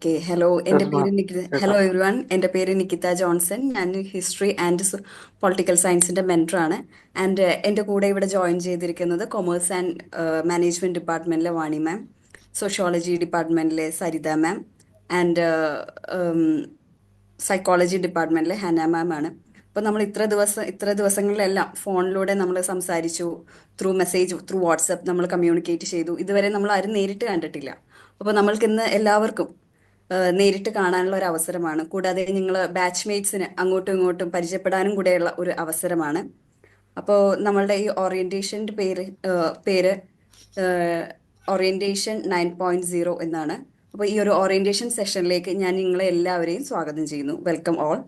Okay. Hello, എൻ്റെ കേൾക്കാം പേര് ഹലോ കേൾക്കാം. Everyone. എൻ്റെ പേര് നിക്കിത ജോൺസൺ. ഞാൻ ഹിസ്റ്ററി ആൻഡ് പൊളിറ്റിക്കൽ സയൻസിൻ്റെ മെൻറ്ററാണ്. ആൻഡ് എൻ്റെ കൂടെ ഇവിടെ ജോയിൻ ചെയ്തിരിക്കുന്നത് കൊമേഴ്സ് ആൻഡ് മാനേജ്മെൻറ്റ് ഡിപ്പാർട്ട്മെൻറ്റിലെ വാണി മാം, സോഷ്യോളജി ഡിപ്പാർട്ട്മെൻറ്റിലെ സരിത മാം, ആൻഡ് സൈക്കോളജി ഡിപ്പാർട്ട്മെൻറ്റിലെ ഹന മാം ആണ്. അപ്പോൾ നമ്മൾ ഇത്ര ദിവസങ്ങളിലെല്ലാം ഫോണിലൂടെ നമ്മൾ സംസാരിച്ചു, ത്രൂ മെസ്സേജ്, ത്രൂ വാട്സപ്പ് നമ്മൾ കമ്മ്യൂണിക്കേറ്റ് ചെയ്തു. ഇതുവരെ നമ്മൾ ആരും നേരിട്ട് കണ്ടിട്ടില്ല. അപ്പോൾ നമ്മൾക്കിന്ന് എല്ലാവർക്കും നേരിട്ട് കാണാനുള്ള ഒരു അവസരമാണ്. കൂടാതെ നിങ്ങൾ ബാച്ച്മേറ്റ്സിന് അങ്ങോട്ടും ഇങ്ങോട്ടും പരിചയപ്പെടാനും കൂടെയുള്ള ഒരു അവസരമാണ്. അപ്പോൾ നമ്മളുടെ ഈ ഓറിയന്റേഷൻ്റെ പേര് ഓറിയന്റേഷൻ 9.0 എന്നാണ്. അപ്പോൾ ഈ ഒരു ഓറിയന്റേഷൻ സെഷനിലേക്ക് ഞാൻ നിങ്ങളെ എല്ലാവരെയും സ്വാഗതം ചെയ്യുന്നു. Welcome all.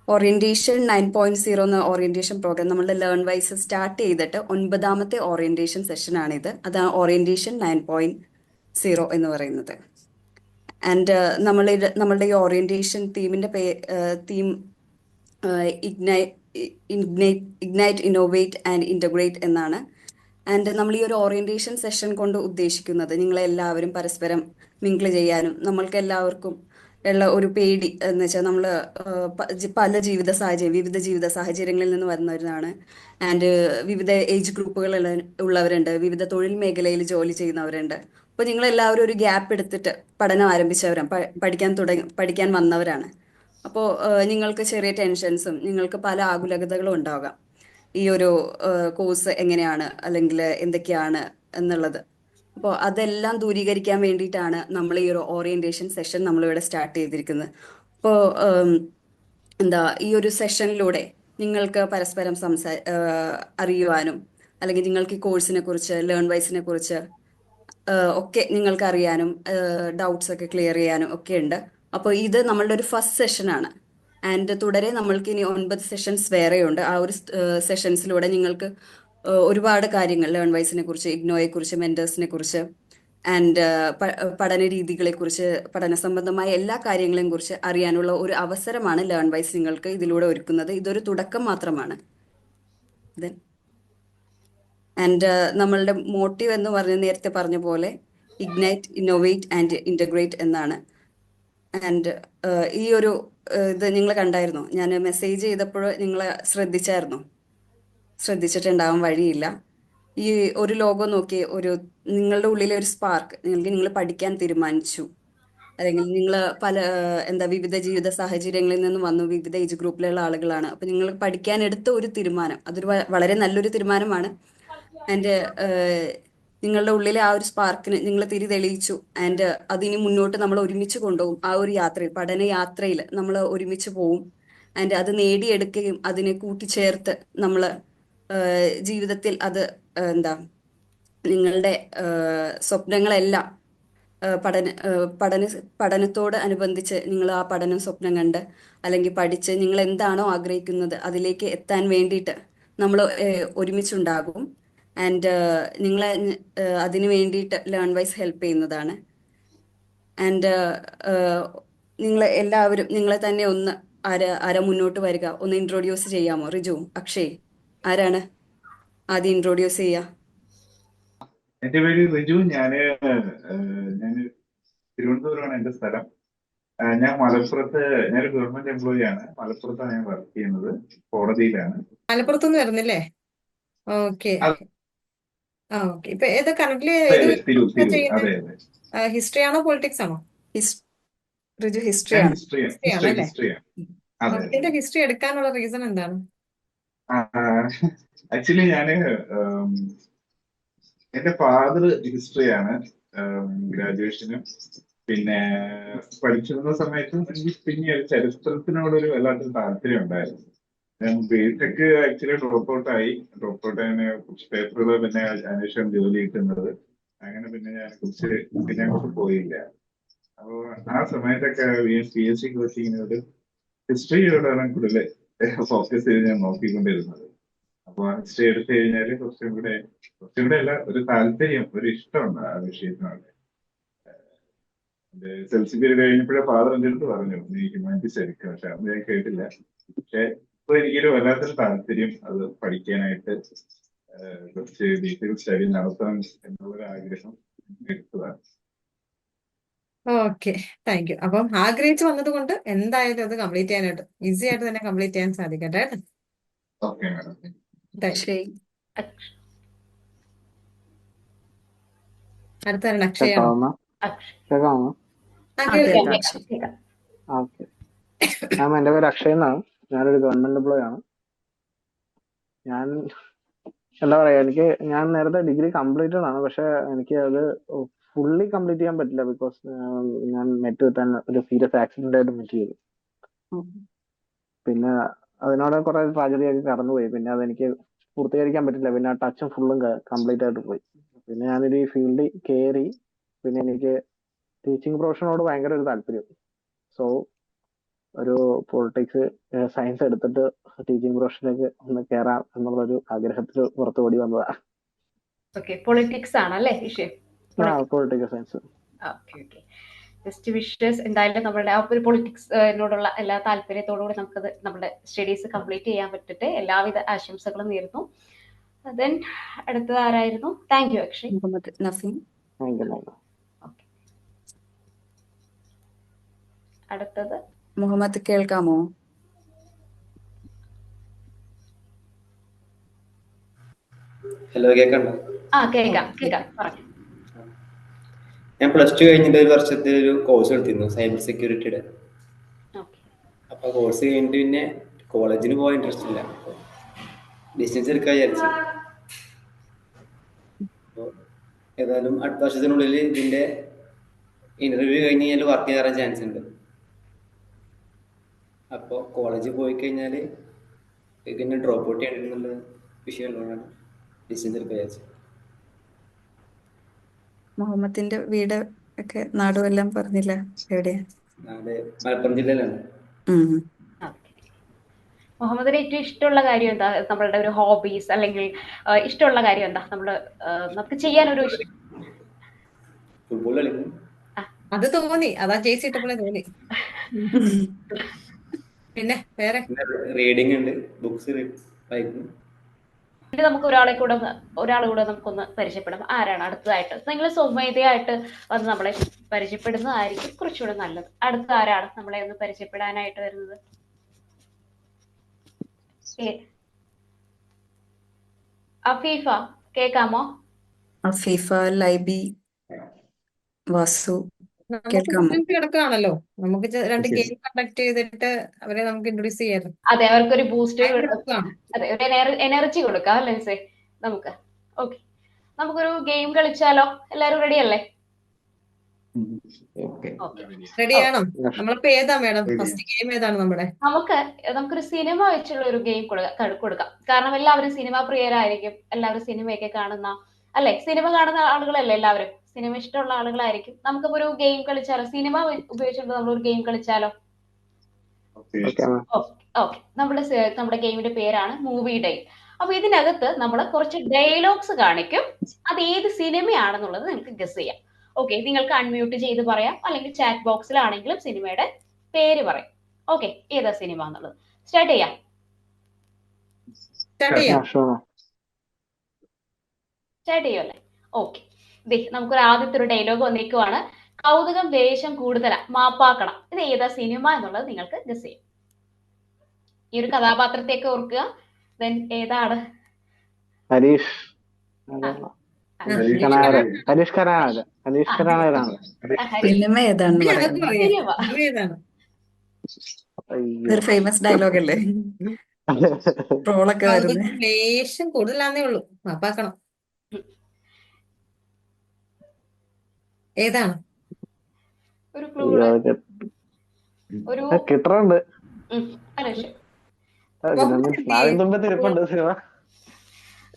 ഓറിയന്റേഷൻ 9.0 എന്ന ഓറിയന്റേഷൻ പ്രോഗ്രാം നമ്മളുടെ ലേൺ വൈസ് സ്റ്റാർട്ട് ചെയ്തിട്ട് 9ാമത്തെ ഓറിയന്റേഷൻ സെഷനാണിത്. അതാണ് ഓറിയന്റേഷൻ 9.0 എന്ന് പറയുന്നത്. ആൻഡ് നമ്മളുടെ ഈ orientation theme ignite innovate and integrate എന്നാണ്. ആൻഡ് നമ്മൾ ഈ ഒരു ഓറിയന്റേഷൻ സെഷൻ കൊണ്ട് ഉദ്ദേശിക്കുന്നത് നിങ്ങളെല്ലാവരും പരസ്പരം മിങ്കിൾ ചെയ്യാനും നമ്മൾക്ക് എല്ലാവർക്കും ഉള്ള ഒരു പേടി എന്ന് വെച്ചാൽ നമ്മൾ പല വിവിധ ജീവിത സാഹചര്യങ്ങളിൽ നിന്ന് വരുന്നവരാണ്. ആൻഡ് വിവിധ ഏജ് ഗ്രൂപ്പുകൾ ഉള്ളവരുണ്ട്, വിവിധ തൊഴിൽ മേഖലയിൽ ജോലി ചെയ്യുന്നവരുണ്ട്. അപ്പോൾ നിങ്ങളെല്ലാവരും ഒരു ഗ്യാപ്പ് എടുത്തിട്ട് പഠനം ആരംഭിച്ചവരാണ്, പഠിക്കാൻ വന്നവരാണ്. അപ്പോൾ നിങ്ങൾക്ക് ചെറിയ ടെൻഷൻസും നിങ്ങൾക്ക് പല ആകുലതകളും ഉണ്ടാകാം ഈ ഒരു കോഴ്സ് എങ്ങനെയാണ് അല്ലെങ്കിൽ എന്തൊക്കെയാണ് എന്നുള്ളത്. അപ്പോൾ അതെല്ലാം ദൂരീകരിക്കാൻ വേണ്ടിയിട്ടാണ് നമ്മൾ ഈ ഒരു ഓറിയന്റേഷൻ സെഷൻ നമ്മളിവിടെ സ്റ്റാർട്ട് ചെയ്തിരിക്കുന്നത്. അപ്പോൾ ഈ ഒരു സെഷനിലൂടെ നിങ്ങൾക്ക് പരസ്പരം അറിയുവാനും അല്ലെങ്കിൽ നിങ്ങൾക്ക് ഈ കോഴ്സിനെ കുറിച്ച് ലേൺ വൈസിനെ കുറിച്ച് ഒക്കെ നിങ്ങൾക്ക് അറിയാനും ഡൗട്ട്സ് ഒക്കെ ക്ലിയർ ചെയ്യാനും ഒക്കെ ഉണ്ട്. അപ്പോൾ ഇത് നമ്മളുടെ ഒരു ഫസ്റ്റ് സെഷനാണ്. ആൻഡ് തുടരെ നമ്മൾക്ക് ഇനി 9 സെഷൻസ് വേറെയുണ്ട്. ആ ഒരു സെഷൻസിലൂടെ നിങ്ങൾക്ക് ഒരുപാട് കാര്യങ്ങൾ ലേൺ വൈസിനെ കുറിച്ച്, ഇഗ്നോയെ കുറിച്ച്, മെന്റേഴ്സിനെ കുറിച്ച്, ആൻഡ് പഠന രീതികളെ കുറിച്ച്, പഠന സംബന്ധമായ എല്ലാ കാര്യങ്ങളെയും കുറിച്ച് അറിയാനുള്ള ഒരു അവസരമാണ് ലേൺ വൈസ് നിങ്ങൾക്ക് ഇതിലൂടെ ഒരുക്കുന്നത്. ഇതൊരു തുടക്കം മാത്രമാണ്. Then, ആൻഡ് നമ്മളുടെ മോട്ടീവ് എന്ന് പറഞ്ഞ നേരത്തെ പറഞ്ഞ പോലെ ഇഗ്നൈറ്റ് ഇന്നോവേറ്റ് ആൻഡ് ഇൻ്റഗ്രേറ്റ് എന്നാണ്. ആൻഡ് ഈ ഒരു ഇത് നിങ്ങൾ കണ്ടായിരുന്നോ? ഞാൻ മെസ്സേജ് ചെയ്തപ്പോൾ നിങ്ങൾ ശ്രദ്ധിച്ചിട്ടുണ്ടാവാൻ വഴിയില്ല. ഈ ഒരു ലോഗോ നോക്കി, നിങ്ങളുടെ ഉള്ളിലെ ഒരു സ്പാർക്ക്, നിങ്ങൾ പഠിക്കാൻ തീരുമാനിച്ചു, അല്ലെങ്കിൽ നിങ്ങൾ പല വിവിധ ജീവിത സാഹചര്യങ്ങളിൽ നിന്ന് വന്നു, വിവിധ ഏജ് ഗ്രൂപ്പിലുള്ള ആളുകളാണ്. അപ്പൊ നിങ്ങൾ പഠിക്കാൻ എടുത്ത ഒരു തീരുമാനം, അതൊരു വളരെ നല്ലൊരു തീരുമാനമാണ്. ആൻഡ് നിങ്ങളുടെ ഉള്ളിലെ ആ ഒരു സ്പാർക്കിന് നിങ്ങൾ തിരി തെളിയിച്ചു. ആൻഡ് അതിനി മുന്നോട്ട് നമ്മൾ ഒരുമിച്ച് കൊണ്ടുപോകും. ആ ഒരു യാത്രയിൽ, പഠന യാത്രയിൽ നമ്മൾ ഒരുമിച്ച് പോവും. ആൻഡ് അത് നേടിയെടുക്കുകയും അതിനെ കൂട്ടിച്ചേർത്ത് നമ്മൾ ജീവിതത്തിൽ അത് എന്താ നിങ്ങളുടെ സ്വപ്നങ്ങളെല്ലാം പഠന പഠന പഠനത്തോട് അനുബന്ധിച്ച് നിങ്ങൾ ആ പഠനം സ്വപ്നം കണ്ട് അല്ലെങ്കിൽ പഠിച്ച് നിങ്ങൾ എന്താണോ ആഗ്രഹിക്കുന്നത് അതിലേക്ക് എത്താൻ വേണ്ടിയിട്ട് നമ്മൾ ഒരുമിച്ചുണ്ടാകും. ആൻഡ് നിങ്ങളെ അതിന് വേണ്ടിയിട്ട് ലേൺ വൈസ് ഹെൽപ്പ് ചെയ്യുന്നതാണ്. ആൻഡ് നിങ്ങൾ എല്ലാവരും നിങ്ങളെ തന്നെ ഒന്ന് ആരാ മുന്നോട്ട് വരിക, ഒന്ന് ഇൻട്രൊഡ്യൂസ് ചെയ്യാമോ? റിജു, അക്ഷയ്, ആരാണ് ആദ്യം ഇൻട്രൊഡ്യൂസ് ചെയ്യുക? എന്റെ പേര് റിജു. ഞാന് തിരുവനന്തപുരമാണ് എന്റെ സ്ഥലം. ഞാൻ മലപ്പുറത്ത്, ഞാനൊരു ഗവൺമെന്റ് എംപ്ലോയി ആണ്. മലപ്പുറത്താണ് ഞാൻ വർക്ക് ചെയ്യുന്നത്, കോടതിയിലാണ്. മലപ്പുറത്തുനിന്ന് വരുന്നില്ലേ? ഓക്കെ. അതെ ആ, ഓക്കെ. ഇപ്പൊ ഏത് കറന്റ് ഏത് അതെ, തിരൂർ, ചെയ്യുന്നത്? അതെ അതെ. ഹിസ്റ്ററി ആണോ പൊളിറ്റിക്സ് ആണോ? ഋജു ഹിസ്റ്ററി ഞാൻ ആണ്. ഹിസ്റ്ററിയാണ്, ഹിസ്റ്ററി ആണ് അല്ലേ? ഹിസ്റ്ററിയാണ്. അതെ അതെ. എന്റെ ഹിസ്റ്ററി എടുക്കാനുള്ള റീസൺ എന്താണ്? ആക്ച്വലി ഉം, എന്റെ ഫാദർ ഹിസ്റ്ററിയാണ്. ഗ്രാജുവേഷനും പിന്നെ പഠിച്ചിരുന്ന സമയത്ത് എനിക്ക് പിന്നെ ചരിത്രത്തിനോടൊരു വല്ലാത്തൊരു താല്പര്യം ഉണ്ടായിരുന്നു. ഞാൻ ബിടെക് ആക്ച്വലി ഡ്രോപ്പ് ഔട്ട് ആയതിനെ കുറച്ച് പേപ്പറുകൾ പിന്നെ അതിനുശേഷം ജോലി കിട്ടുന്നത്. അങ്ങനെ പിന്നെ ഞാൻ കുറച്ച് പിന്നെ അങ്ങോട്ട് പോയില്ല. അപ്പോ ആ സമയത്തൊക്കെ PhD കോച്ചിങ്ങിനോട് ഹിസ്റ്ററിയോടാണ് കൂടുതൽ ഫോക്കസ് ചെയ്ത് ഞാൻ നോക്കിക്കൊണ്ടിരുന്നത്. അപ്പൊ ഹിസ്റ്ററി എടുത്തു കഴിഞ്ഞാല് കുറച്ചും കൂടെ അല്ല, ഒരു താല്പര്യം, ഒരു ഇഷ്ടമുണ്ട് ആ വിഷയത്തിനോട്. എന്റെ സെൽസി പീരീഡ് കഴിഞ്ഞപ്പോഴേ ഫാദർ എന്റെ അടുത്ത് പറഞ്ഞു നീ ഹ്യൂമാനിറ്റീസ് എടുക്കുക, പക്ഷെ അന്ന് ഞാൻ കേട്ടില്ല. പക്ഷെ ഇപ്പൊ എനിക്കൊരു വല്ലാത്തൊരു താല്പര്യം അത് പഠിക്കാനായിട്ട്, കുറച്ച് ഡീറ്റെയിൽ സ്റ്റഡി നടത്തണം എന്നുള്ളൊരു ആഗ്രഹം എടുത്തതാണ്. Okay, thank you. അപ്പം ആഗ്രഹിച്ചു വന്നത് കൊണ്ട് എന്തായാലും അത് കംപ്ലീറ്റ് ചെയ്യാനായിട്ട് ഈസി ആയിട്ട് തന്നെ കംപ്ലീറ്റ് ചെയ്യാൻ സാധിക്കട്ടെ കേട്ടോ. Okay madam. Thank you. ശരി. അടുത്ത അക്ഷയാണോ? കേൾക്കാവുന്ന കേൾക്കാവുന്ന ആ, അതെ കേൾക്കാം. അതെ അക്ഷയ്. ഓക്കെ. മാം, എൻ്റെ പേര് അക്ഷയ് എന്നാണ്. ഞാനൊരു ഗവൺമെന്റ് എംപ്ലോയി ആണ്. ഞാൻ എന്താ പറയാ, ഞാൻ നേരത്തെ ഡിഗ്രി കംപ്ലീറ്റഡ് ആണ്. പക്ഷെ എനിക്ക് അത് ഫുള്ളി കംപ്ലീറ്റ് ചെയ്യാൻ പറ്റില്ല. ബിക്കോസ് ഞാൻ നെറ്റ് കിട്ടാൻ ഒരു സീരിയസ് ആക്സിഡന്റ് ആയിട്ട് മിസ് ചെയ്തു. ഉം. പിന്നെ അതിനോട് കുറെ ട്രാജഡിയൊക്കെ കടന്നുപോയി. പിന്നെ അതെനിക്ക് പൂർത്തീകരിക്കാൻ പറ്റില്ല. പിന്നെ ആ ടച്ചും ഫുള്ളും കംപ്ലീറ്റ് ആയിട്ട് പോയി. പിന്നെ ഞാനൊരു ഈ ഫീൽഡിൽ കയറി. പിന്നെ എനിക്ക് ടീച്ചിങ് പ്രൊഫഷനോട് ഭയങ്കര ഒരു താല്പര്യം. സോ ഒരു പൊളിറ്റിക്സ് സയൻസ് എടുത്തിട്ട് ടീച്ചിങ് പ്രൊഫഷനിലേക്ക് ഒന്ന് കയറാം എന്നുള്ളൊരു ആഗ്രഹത്തിൽ പുറത്തു ഓടി വന്നതാണ്. ഓക്കെ, പൊളിറ്റിക്സ് ആണല്ലേ വിഷയം? Political science. Okay okay, just wishes. എന്തായാലും നമ്മുടെ ആ ഒരു പൊളിറ്റിക്സിനോടുള്ള എല്ലാ താല്പര്യത്തോടുകൂടി നമുക്കത് നമ്മുടെ സ്റ്റഡീസ് കംപ്ലീറ്റ് ചെയ്യാൻ പറ്റട്ടെ. എല്ലാവിധ ആശംസകളും നേരുന്നു. ദെൻ അടുത്തത് ആരായിരുന്നു? Thank you Akshay. Muhammad Nafeem. Thank you. Okay, അടുത്തത് മുഹമ്മദ് കേൾക്കാമോ? ഹലോ, കേൾക്കണ്ടോ? കേൾക്കാം കേൾക്കാം, പറഞ്ഞു. ഞാൻ +2 കഴിഞ്ഞിട്ട് ഒരു വർഷത്തെ ഒരു കോഴ്സ് എടുത്തിരുന്നു, സൈബർ സെക്യൂരിറ്റിയുടെ. ഓക്കെ, അപ്പൊ കോഴ്സ് കഴിഞ്ഞിട്ട് പിന്നെ കോളേജിന് പോകാൻ ഇൻട്രസ്റ്റ് ഇല്ല, ഡിസ്റ്റൻസ് എടുക്കാൻ വിചാരിച്ചു. അപ്പോൾ ഏതായാലും അടുത്ത വർഷത്തിനുള്ളിൽ ഇതിന്റെ ഇന്റർവ്യൂ കഴിഞ്ഞ് കഴിഞ്ഞാൽ വർക്ക് ചെയ്യാൻ ചാൻസ് ഉണ്ട്. അപ്പോൾ കോളേജിൽ പോയി കഴിഞ്ഞാൽ പിന്നെ ഡ്രോപ്പ് ഔട്ട് ചെയ്യണമെന്നുള്ള വിഷയം ഉള്ളതാണ് ഡിസ്റ്റൻസ് എടുക്കാൻ വിചാരിച്ചത്. മുഹമ്മദിന്റെ വീട് ഒക്കെ നാടും എല്ലാം പറഞ്ഞില്ല, എവിടെയാ? അതെ, മലപ്പുറം ജില്ലയിലാണ്. ഉം. ഓക്കെ. മുഹമ്മദിന് ഏറ്റവും ഇഷ്ടമുള്ള കാര്യം എന്താ? നമ്മളുടെ ഒരു ഹോബീസ് അല്ലെങ്കിൽ ഇഷ്ടമുള്ള കാര്യം എന്താ? നമുക്ക് ചെയ്യാനൊരു ഫുട്ബോൾ കളിക്കും. അത് തോന്നി, അതാ ചേച്ചി ഇട്ടപ്പോഴേ തോന്നി. പിന്നെ വേറെ പിന്നെ റീഡിങ് ഉണ്ട്, ബുക്സ് വായിക്കും. നമുക്ക് ഒരാളെ കൂടെ നമുക്കൊന്ന് പരിചയപ്പെടാം. ആരാണ് അടുത്തതായിട്ട്? നിങ്ങൾ സ്വമേധയായിട്ട് വന്ന് നമ്മളെ പരിചയപ്പെടുന്നതായിരിക്കും കുറച്ചുകൂടെ നല്ലത്. അടുത്ത ആരാണ് നമ്മളെ ഒന്ന് പരിചയപ്പെടാനായിട്ട് വരുന്നത്? അഫീഫ, കേൾക്കാമോ? അഫീഫ, ലൈബി, വാസു, നമുക്ക് കേൾക്കാമോ? ബുദ്ധിമുട്ട് കിടക്കുകയാണല്ലോ. നമുക്ക് രണ്ട് ഗെയിം കണ്ടക്ട് ചെയ്തിട്ട് അവരെ നമുക്ക് ഇൻട്രൊഡ്യൂസ് ചെയ്യാം. അതെ, അവർക്കൊരു ബൂസ്റ്റ്, കിടക്കുകയാണ്. അതെ, ഒരു എനർജി കൊടുക്കാം അല്ലേ മിസ്സേ നമുക്ക്? ഓക്കെ, നമുക്കൊരു ഗെയിം കളിച്ചാലോ? എല്ലാരും റെഡി അല്ലേ? ഓക്കെ, റെഡിയാണോ? നമ്മളിപ്പോ ഏതാ മേഡം? ഫസ്റ്റ് ഗെയിം ഏതാണ് നമ്മുടെ? നമുക്കൊരു സിനിമ വെച്ചുള്ള ഒരു ഗെയിം കൊടുക്കാം. കാരണം എല്ലാവരും സിനിമ പ്രിയരായിരിക്കും, എല്ലാവരും സിനിമയൊക്കെ കാണുന്ന അല്ലെ, സിനിമ കാണുന്ന ആളുകളല്ലേ എല്ലാവരും, സിനിമ ഇഷ്ടമുള്ള ആളുകളായിരിക്കും. നമുക്കിപ്പോ ഒരു ഗെയിം കളിച്ചാലോ? സിനിമ ഉപയോഗിച്ചുകൊണ്ട് നമ്മളൊരു ഗെയിം കളിച്ചാലോ? ഓക്കെ, നമ്മുടെ ഗെയിമിന്റെ പേരാണ് മൂവി ഡേ. അപ്പൊ ഇതിനകത്ത് നമ്മൾ കുറച്ച് ഡയലോഗ്സ് കാണിക്കും. അത് ഏത് സിനിമയാണെന്നുള്ളത് നിങ്ങൾക്ക് ഗസ് ചെയ്യാം. ഓക്കെ, നിങ്ങൾക്ക് അൺമ്യൂട്ട് ചെയ്ത് പറയാം, അല്ലെങ്കിൽ ചാറ്റ് ബോക്സിലാണെങ്കിലും സിനിമയുടെ പേര് പറയും. ഓക്കെ, ഏതാ സിനിമ എന്നുള്ളത് സ്റ്റാർട്ട് ചെയ്യാം. സ്റ്റാർട്ട് ചെയ്യുമല്ലേ? ഓക്കെ, നമുക്കൊരു ആദ്യത്തെ ഒരു ഡയലോഗ് വന്നിരിക്കുവാണ്. കൗതുകം ദേഷ്യം കൂടുതലാ, മാപ്പാക്കണം. ഇത് ഏതാ സിനിമ എന്നുള്ളത് നിങ്ങൾക്ക് ഗസ് ചെയ്യാം. ഈ ഒരു കഥാപാത്രത്തെയൊക്കെ ഓർക്കുക. ദെൻ ഏതാണ്? ഹരീഷ് സിനിമ ഏതാണെന്ന് ഞങ്ങൾക്ക് പറയുന്നത് പറയാം. സിനിമ. സിനിമ ഏതാണ്? ഇതൊരു ഫേമസ് ഡയലോഗ് അല്ലേ? ട്രോളൊക്കെ വരുന്നത്. കൗതുകം ലേശം കൂടുതലാന്നേ ഉള്ളൂ, മാപ്പാക്കണം. ഏതാണ്? ഒരു ക്ലൂ, ഒരു കിട്ടുന്നുണ്ട്.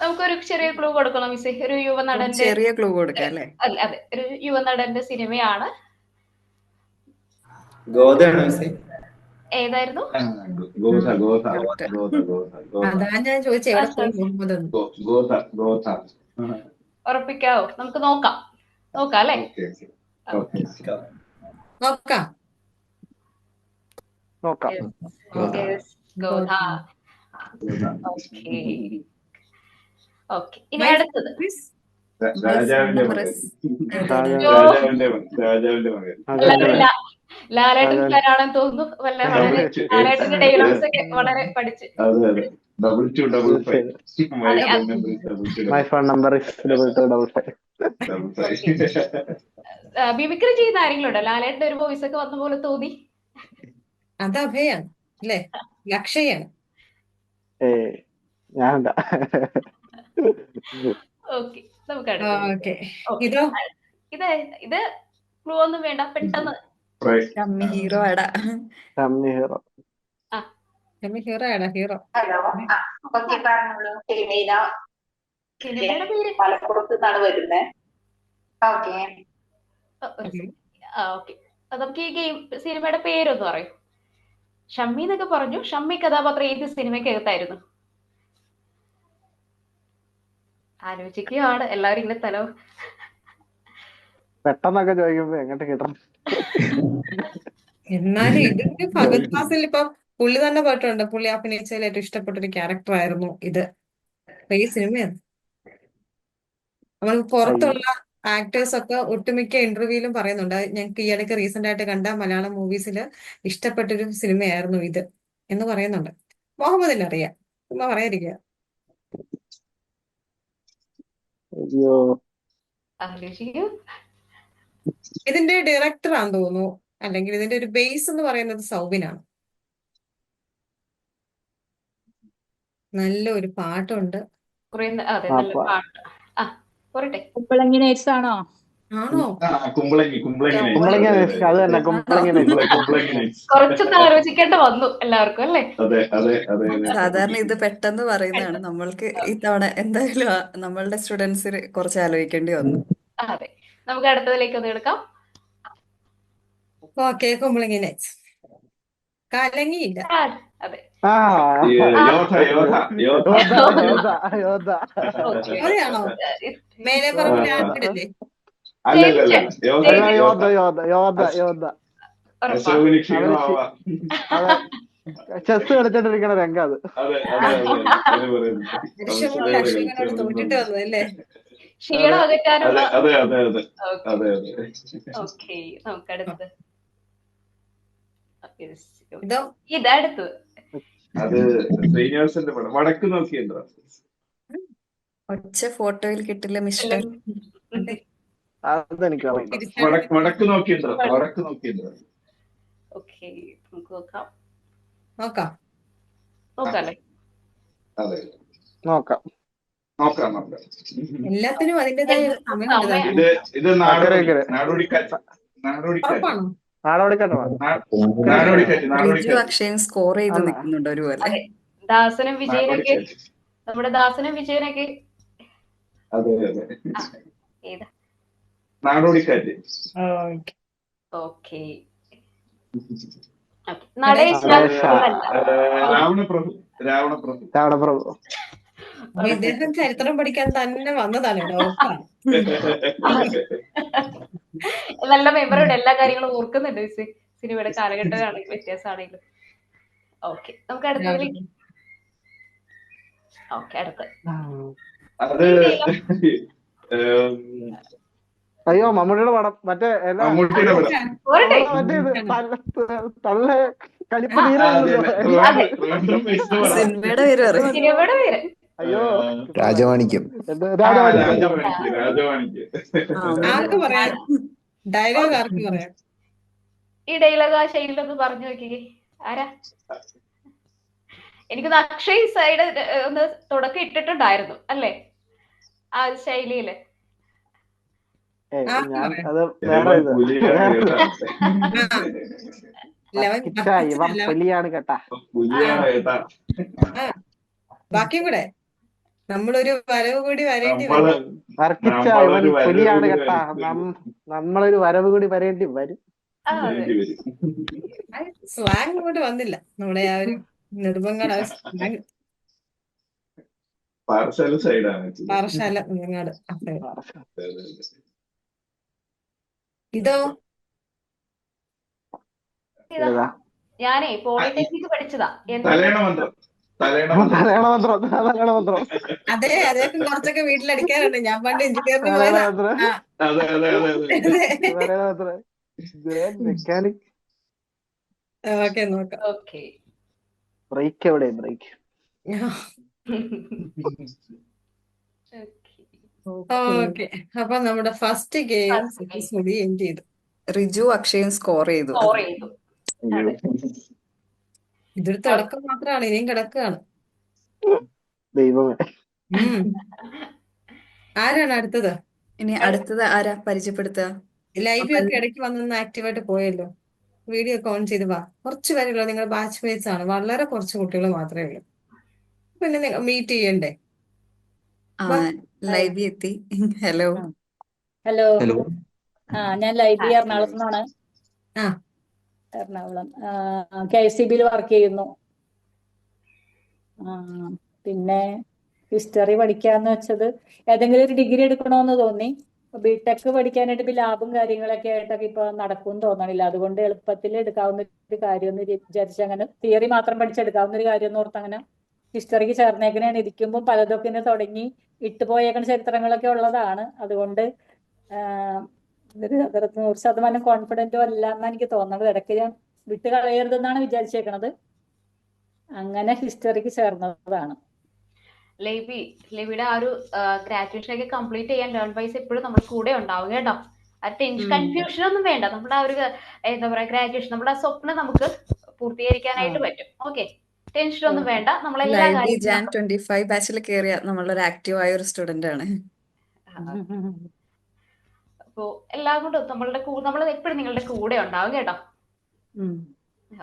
നമുക്കൊരു ചെറിയ ക്ലൂ കൊടുക്കണം മിസ്. ഒരു യുവനടന്റെ ചെറിയ ക്ലൂ കൊടുക്കാം അല്ലേ? അതെ, ഒരു യുവനടന്റെ സിനിമയാണ്. ഏതായിരുന്നു? അതാ ഞാൻ ചോദിച്ചത്, എവിടെ പോയി മുഹമ്മദ് എന്ന്. ഉറപ്പിക്കാവോ? നമുക്ക് നോക്കാം അല്ലേ? നോക്കാം. ഓക്കെ, ഇനി അടുത്തത്. മൈ ഫോൺ രാജാവിന്റെ നമ്പർ മകൻ. ഇസ് ഏതാണ് ഷാജഹാൻ അയ്യോ രാജാവിന്റെ മകൻ. അതെന്റെ എല്ലാവരും ലാലേട്ടൻ അതെ ഫാനാണെന്ന് തോന്നുന്നു. വളരെ ഡബിൾ ലാലേട്ടന്റെ ഡയലോഗ്സ് ഒക്കെ വളരെ പഠിച്ച്. അതെ അതെ, ഡബിൾ ടു ഡബിൾ ഫൈവ്. തീർച്ചയായും മൈ അതെ phone number double two my double phone number is 2255. Double okay. Five. Mimicry ചെയ്യുന്ന ആരെങ്കിലും ഉണ്ടോ? ലാലേട്ടന്റെ ഒരു വോയിസ് ഒക്കെ വന്ന പോലെ തോന്നി. അത് അഭയാണ് അല്ലേ? ലക്ഷയാണ്. ഏയ് ഞാനല്ല. ഓക്കെ, നമുക്ക് അടുത്തതിലേക്ക് ഓക്കെ, ഓക്കെ. ഇതോ ഇത് ഇത് ക്ലൂ ഒന്നും വേണ്ട, പെട്ടെന്ന്. ഷമ്മി ഹീറോ ആടാ. ഷമ്മി ഹീറോ. ആ ഷമ്മി ഹീറോ ആടാ, ഹീറോ. ഹലോ. ഓക്കെ, പറഞ്ഞോളൂ. തിരുമേന സിനിമയുടെ പേര് മലപ്പുറത്ത് നിന്നാണ് വരുന്നത്. ഓക്കെ. ഒരു ഓക്കെ. ഓക്കെ. നമുക്ക് ഈ ഗെയിം സിനിമയുടെ പേരൊന്ന് പറയൂ. ഷമ്മി എന്നൊക്കെ പറഞ്ഞു. ഷമ്മി കഥാപാത്രം ഏത് സിനിമയ്ക്കകത്തായിരുന്നു? ആലോചിക്കുകയാണ് എല്ലാവരും ഇങ്ങനെ തല. പെട്ടെന്നൊക്കെ ചോദിക്കുമ്പോ എങ്ങോട്ട് കിട്ടണം. എന്നാലും ഇതിന്റെ ഫഹദ് ഫാസിൽ ഇപ്പൊ പുള്ളി തന്നെ പോയിട്ടുണ്ട്. പുള്ളി അഭിനയിച്ചതിൽ ഏറ്റവും ഇഷ്ടപ്പെട്ട ഒരു ക്യാരക്ടർ ആയിരുന്നു ഇത്. അപ്പൊ ഈ സിനിമയാണ്. നമുക്ക് അയ്യോ. പുറത്തുള്ള ആക്ടേഴ്സ് ഒക്കെ ഒട്ടുമിക്ക ഇന്റർവ്യൂവിലും പറയുന്നുണ്ട്. ഞങ്ങൾക്ക് ഈയിടയ്ക്ക് റീസെന്റ് ആയിട്ട് കണ്ട മലയാളം മൂവീസിൽ ഇഷ്ടപ്പെട്ടൊരു സിനിമയായിരുന്നു ഇത് എന്ന് പറയുന്നുണ്ട്. മുഹമ്മദിന് അറിയാം, ചുമ്മാ പറയാതിരിക്കുക. അയ്യോ. ആലോചിക്കൂ. ഇതിന്റെ ഡയറക്ടർ ആണെന്ന് തോന്നുന്നു, അല്ലെങ്കിൽ ഇതിന്റെ ഒരു ബേസ് എന്ന് പറയുന്നത് സൗബിനാണ്. നല്ല ഒരു പാട്ടുണ്ട്. കുറെ അതെ, ആ നല്ല പാട്ട്. ആ പോരട്ടെ. കുമ്പളങ്ങി നൈറ്റ്സ് ആണോ? ആണോ? കുമ്പളങ്ങി നൈറ്റ്സ്. കുമ്പളങ്ങി അതെ നൈറ്റ്സ്, അത് തന്നെ ആണോ? കുമ്പളങ്ങി നൈറ്റ്സ്. കുമ്പളങ്ങി നൈറ്റ്സ്. കുറച്ചൊന്ന് ആലോചിക്കേണ്ട വന്നു എല്ലാവർക്കും അല്ലേ? അതെ അതെ അതെ അതെ. സാധാരണ ഇത് പെട്ടെന്ന് പറയുന്നതാണ്. നമ്മൾക്ക് ഇത്തവണ എന്തായാലും നമ്മളുടെ സ്റ്റുഡൻസിന് കുറച്ച് ആലോചിക്കേണ്ടി വന്നു. അതെ, നമുക്ക് അടുത്തതിലേക്ക് ഒന്ന് എടുക്കാം. Okay, Kumbalangi nights. കലങ്ങിയില്ല. അതെ, ആ യോധ യോധ യോധ യോദ്ധ യോദ്ധ യോദ്ധ. ഓക്കെ. അതെയാണോ? മേലെ പറമ്പിലെ ആൽബിനല്ലേ? അല്ല അല്ല അല്ല, യോധ അല്ല, യോധ. യോദ്ധ യോദ്ധ യോദ്ധ യോദ്ധ. ഉറപ്പാ. അശോകന് ക്ഷീണമാവാ. അതെ, ചെസ് കളിച്ചോണ്ടിരിക്കണ രംഗം അത്. അതെ അതെ അതെ, അത് പറയുന്നു. ലക്ഷ്മണോട് അശോകനോട് തോറ്റിട്ട് വന്നതല്ലേ? ക്ഷീണം അകറ്റാനുള്ള. അതെ അതെ അതെ അതെ ഓക്കെ അതെ അതെ. ഓക്കെ, നമുക്ക് അടുത്ത് ഇതോ ഇതടുത്ത്. അത് ശ്രീനിവാസന്റെ പടം വടക്ക് നോക്കിയല്ലോ. ഒച്ച ഫോട്ടോയിൽ കിട്ടില്ല മിസ്റ്റർ. അതെനിക്ക് അറിയില്ല. വടക്ക് നോക്കിയല്ലോ. വടക്ക് നോക്കിയല്ലോ. ഓക്കെ, നമുക്ക് നോക്കാം. നോക്കാം. നോക്കാല്ലേ? അതെ, നോക്കാം. നോക്കാം നോക്കാം. എല്ലാത്തിനും അതിൻ്റെതായ ഒരു സമയമുണ്ട് സമയം. താനും. ഇത് നാടോടിക്കാറ്റ്. നാടോടിക്കാറ്റ്. ഉറപ്പാണോ? നാടോടിക്കട്ടോ. നാടോടിക്കാറ്റ്. റിജു അക്ഷയൻ സ്കോർ ചെയ്ത് അല്ല. നിൽക്കുന്നുണ്ട് ഒരുപോലെ. അതെ, ദാസനും വിജയനൊക്കെ. നാടോടിക്കാറ്റ്. നമ്മുടെ ദാസനും വിജയനൊക്കെ. അതെ അതെ. ഏതാ? നാടോടിക്കാറ്റ്. ഓക്കെ. ഓക്കെ. നടേശ നടേശ. അല്ല. രാവണപ്രഭു. രാവണപ്രഭു. രാവണപ്രഭു. അപ്പൊ ഇദ്ദേഹം ചരിത്രം പഠിക്കാൻ തന്നെ വന്നതാണ് കേട്ടോ. ഉറപ്പാണ്. നല്ല മെമ്മറിയുടെ എല്ലാ കാര്യങ്ങളും ഓർക്കുന്നുണ്ട്. സിനിമയുടെ കാലഘട്ടമാണെങ്കിലും വ്യത്യാസമാണെങ്കിലും. ഓക്കെ, നമുക്ക് അടുത്തതിലേക്ക്. ഓക്കെ, അടുത്ത്. അത് അയ്യോ, മമ്മൂട്ടിയുടെ പടം. മറ്റേ എല്ലാ മമ്മൂട്ടിയുടെ പടം. പോരട്ടെ. മറ്റേ ഇത് തള്ള കളിപ്പ് ആ, അതെ, തീരുന്നല്ലോ. അതെ. റോണ്ടോ മെയ്സ് പടം. സിനിമയുടെ പേര് പറയും. സിനിമയുടെ പേര് അയ്യോ, രാജമാണിക്യം. രാജവാണിക്ക്. ആർക്ക് പറയാം? ഡയലോഗ് ആർക്ക് പറയാം? ഈ ഡയലോഗ് ആ ശൈലിയിലൊന്ന് പറഞ്ഞു നോക്കിക്കേ. ആരാ? എനിക്കൊന്ന് അക്ഷയ് സൈഡ് ഒന്ന് തുടക്കം ഇട്ടിട്ടുണ്ടായിരുന്നു അല്ലേ, ആ ശൈലിയില്? ഞാൻ അത് വേറെ ഇത്. പുലിയാണ് കേട്ടാ. ഇവൻ പുലിയാണ് കേട്ടാ. പുലിയാണ് കേട്ടാ. ബാക്കിയും കൂടെ നമ്മളൊരു വരവ് കൂടി വരേണ്ടി നമ്മള് വരും. വർക്കിച്ച ഇവൻ പുലിയാണ് കേട്ടാ. നമ്മളൊരു വരവ് കൂടി വരേണ്ടി വരും. ആ, അതെ. സ്ലാങ് ഇങ്ങോട്ട് വന്നില്ല. നമ്മുടെ ആ ഒരു നെടുമങ്ങാട് സ്ലാങ്. പാറശാല സൈഡാണ്. പാറശാല നെടുമങ്ങാട്. ഇതോ ഇതാ, ഞാനേ പോളിടെക്നിക് പഠിച്ചതാ. തലയണ മന്ത്രം. തലേണ അപ്പൊ മന്ത്രം. തലയണ മന്ത്രം, തലയണ മന്ത്രം, അതെ അതൊക്കെ കുറച്ചൊക്കെ വീട്ടിലടിക്കാറുണ്ട്. ഞാൻ പണ്ട് എഞ്ചിനീയറിംഗ് തലയണ പോയതാ. മന്ത്രം, ആ അതെ അതെ അതെ അതെ. അതെ. തലയണ മന്ത്രം. മെക്കാനിക്. ഓക്കെ നോക്കാം. ഓക്കെ. ബ്രേക്ക് എവിടെ? ബ്രേക്ക്. ഓക്കെ അപ്പൊ നമ്മുടെ first game first game successfully end ചെയ്തു. റിജു അക്ഷയും സ്കോർ ചെയ്തു. സ്കോർ ചെയ്തു. അതെ. ഇതൊരു തുടക്കം മാത്രമാണ്, ഇനിയും കിടക്കുകയാണ്. ദൈവമേ. ഉം. ആരാണ് അടുത്തത്? ഇനി അടുത്തത് ആരാ പരിചയപ്പെടുത്തുക? ലൈവ് ഒക്കെ ഇടയ്ക്ക് വന്നൊന്ന് ആക്റ്റീവായിട്ട് പോയല്ലോ. വീഡിയോ ഒക്കെ ഓൺ ചെയ്ത് വാ. കുറച്ച് പേരുള്ളൂ, നിങ്ങൾ ബാച്ച് മേറ്റ്സ് ആണ്, വളരെ കുറച്ച് കുട്ടികൾ മാത്രമേ ഉള്ളൂ. പിന്നെ മീറ്റ് ചെയ്യണ്ടേ? ആ വാ. ലൈവ് എത്തി. ഹലോ. ഹലോ. ഹലോ. ഞാൻ ലൈബി Hi. എറണാകുളത്ത് നിന്നാണ്. ആ എറണാകുളം KICB വർക്ക് ചെയ്യുന്നു. ആ, പിന്നെ ഹിസ്റ്ററി പഠിക്കാന്ന് വെച്ചത് ഏതെങ്കിലും ഒരു ഡിഗ്രി എടുക്കണമെന്ന് തോന്നി. ബിടെക് പഠിക്കാനായിട്ട് ഇപ്പൊ ലാബും കാര്യങ്ങളൊക്കെ ആയിട്ടൊക്കെ ഇപ്പൊ നടക്കും തോന്നണില്ല. അതുകൊണ്ട് എളുപ്പത്തിൽ എടുക്കാവുന്ന ഒരു കാര്യം എന്ന് വിചാരിച്ച് അങ്ങനെ തിയറി മാത്രം പഠിച്ചെടുക്കാവുന്ന ഒരു കാര്യം എന്ന് ഓർത്ത് അങ്ങനെ ഹിസ്റ്ററിക്ക് ചേർന്നേക്കണേണ്. ഇരിക്കുമ്പോൾ പലതൊക്കെ ഇങ്ങനെ തുടങ്ങി ഇട്ടുപോയേക്കണ ചരിത്രങ്ങളൊക്കെ ഉള്ളതാണ്. അതുകൊണ്ട് ഒരു 100% കോൺഫിഡന്റും അല്ല എന്നാണ് എനിക്ക് തോന്നുന്നത്. ഇടയ്ക്ക് ഞാൻ വിട്ട് കളയരുതെന്നാണ് വിചാരിച്ചേക്കണത്. അങ്ങനെ ഹിസ്റ്ററിക്ക് ചേർന്നതാണ്. ലേവിയുടെ ആ ഒരു ഗ്രാജുവേഷൻ ഒക്കെ കംപ്ലീറ്റ് ചെയ്യാൻ ലേൺ വൈസ് എപ്പോഴും നമ്മുടെ കൂടെ ഉണ്ടാവും കേട്ടോ. ആ ടെൻഷൻ കൺഫ്യൂഷൻ ഒന്നും വേണ്ട. നമ്മുടെ ആ ഒരു എന്താ പറയാ ഗ്രാജുവേഷൻ നമ്മുടെ ആ സ്വപ്നം നമുക്ക് പൂർത്തീകരിക്കാനായിട്ട് പറ്റും. ഓക്കെ, ടെൻഷൻ ഒന്നും വേണ്ട. നമ്മളെല്ലാ ലൈവ് കാര്യങ്ങളും ജാൻ 25 ബാച്ചിൽ കയറിയ നമ്മളൊരു ആക്റ്റീവ് ആയ ഒരു സ്റ്റുഡന്റ് ആണ്. അപ്പോ എല്ലാം കൊണ്ടും നമ്മൾ എപ്പോഴും നിങ്ങളുടെ കൂടെ ഉണ്ടാവും കേട്ടോ.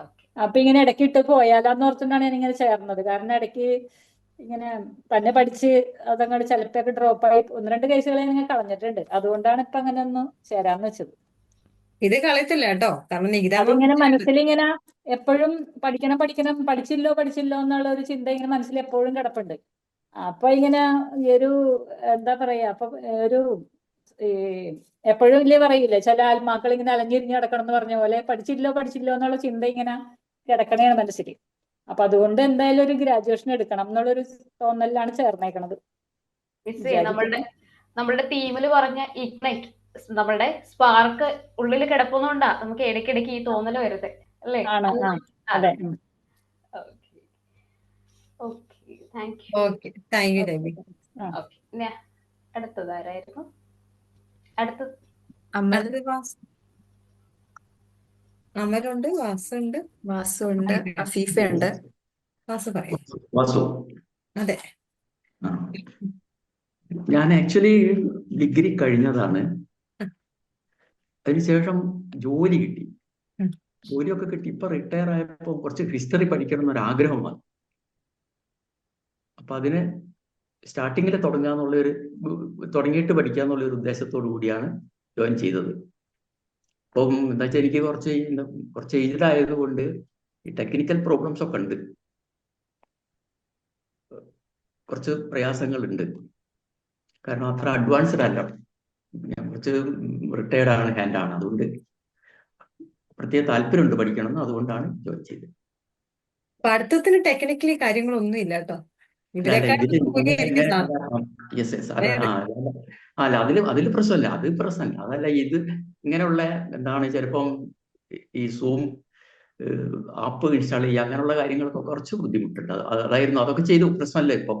ഓക്കെ. അപ്പൊ ഇങ്ങനെ ഇടയ്ക്ക് ഇട്ട് പോയാലോന്ന് ഓർത്തുകൊണ്ടാണ് ഞാൻ ഇങ്ങനെ ചേർന്നത്. കാരണം ഇടയ്ക്ക് ഇങ്ങനെ തന്നെ പഠിച്ച് അതങ്ങോട്ട് ചിലപ്പോഴൊക്കെ ഡ്രോപ്പായി 1-2 കേസുകളെ ഇങ്ങനെ കളഞ്ഞിട്ടുണ്ട്. അതുകൊണ്ടാണ് ഇപ്പൊ അങ്ങനെ ഒന്ന് ചേരാന്ന് വെച്ചത്. ഇത് കളയത്തില്ല കേട്ടോ, കാരണം നികിതാമ്മ അതിങ്ങനെ മനസ്സിലിങ്ങനെ എപ്പോഴും പഠിക്കണം പഠിച്ചില്ലോ എന്നുള്ള ഒരു ചിന്ത ഇങ്ങനെ മനസ്സിൽ എപ്പോഴും കിടപ്പുണ്ട്. അപ്പൊ ഇങ്ങനെ ഈ ഒരു എന്താ പറയാ, അപ്പൊ ഒരു ഈ എപ്പോഴും ഇല്ലേ പറയില്ലേ, ചില ആത്മാക്കൾ ഇങ്ങനെ അലഞ്ഞിരിഞ്ഞ് കിടക്കണം എന്ന് പറഞ്ഞ പോലെ പഠിച്ചില്ലോ എന്നുള്ള ചിന്ത ഇങ്ങനെ കിടക്കണേണ് മനസ്സിൽ. അപ്പൊ അതുകൊണ്ട് എന്തായാലും ഒരു ഗ്രാജുവേഷൻ എടുക്കണം എന്നുള്ളൊരു തോന്നലിലാണ് ചേർന്നേക്കണത്. നമ്മളുടെ ടീമിൽ പറഞ്ഞ ഇഗ്നൈറ്റ് നമ്മളുടെ സ്പാർക്ക് ഉള്ളിൽ കിടപ്പുന്നോണ്ടാ നമുക്ക് ഇടയ്ക്കിടയ്ക്ക് ഈ തോന്നൽ വരുന്നത് അല്ലേ? ആണ്. അതെ. Okay, thank you. Okay, thank you Ravi. Okay, അടുത്തത് ആരായിരുന്നു? അടുത്തത് അമൽ, അടുത്തത് അമലുണ്ട്, വാസുണ്ട്. വാസു ഉണ്ട്, അഫീഫയുണ്ട്. വാസു പറയാം. വാസു. അതെ. ആ. ഞാൻ ആക്ച്വലി ഡിഗ്രി കഴിഞ്ഞതാണ്. അതിനുശേഷം ജോലി കിട്ടി. ജോലിയൊക്കെ കിട്ടി. ഇപ്പൊ റിട്ടയർ ആയപ്പോൾ കുറച്ച് ഹിസ്റ്ററി പഠിക്കണം എന്നൊരു ആഗ്രഹം വന്നു. അപ്പൊ അതിന് സ്റ്റാർട്ടിങ്ങിൽ തുടങ്ങിയിട്ട് പഠിക്കാന്നുള്ളൊരു ഉദ്ദേശത്തോടു കൂടിയാണ് ജോയിൻ ചെയ്തത്. അപ്പം എന്താ വെച്ചാൽ എനിക്ക് കുറച്ച് ഏജ്ഡ് ആയതുകൊണ്ട് ഈ ടെക്നിക്കൽ പ്രോബ്ലംസ് ഒക്കെ ഉണ്ട്, കുറച്ച് പ്രയാസങ്ങളുണ്ട്. കാരണം അത്ര അഡ്വാൻസ്ഡ് അല്ല, ഞാൻ കുറച്ച് റിട്ടയർഡ് ആണ്, ഹാൻഡാണ്. അതുകൊണ്ട് പ്രത്യേക താല്പര്യമുണ്ട് പഠിക്കണം എന്ന്, അതുകൊണ്ടാണ് ജോയിൻ ചെയ്തത്. പഠിത്തത്തിന് ടെക്നിക്കലി കാര്യങ്ങളൊന്നും ഇല്ല കേട്ടോ. അല്ല, അതില് പ്രശ്നമല്ല, അത് പ്രശ്നമല്ല. അതല്ല, ഇത് ഇങ്ങനെയുള്ള എന്താണ് ചിലപ്പം ഈ സൂം ആപ്പ് ഇൻസ്റ്റാൾ ചെയ്യുക അങ്ങനെയുള്ള കാര്യങ്ങളൊക്കെ കുറച്ച് ബുദ്ധിമുട്ടുണ്ട്. അതായിരുന്നു, അതൊക്കെ ചെയ്തു. പ്രശ്നമല്ല, ഇപ്പം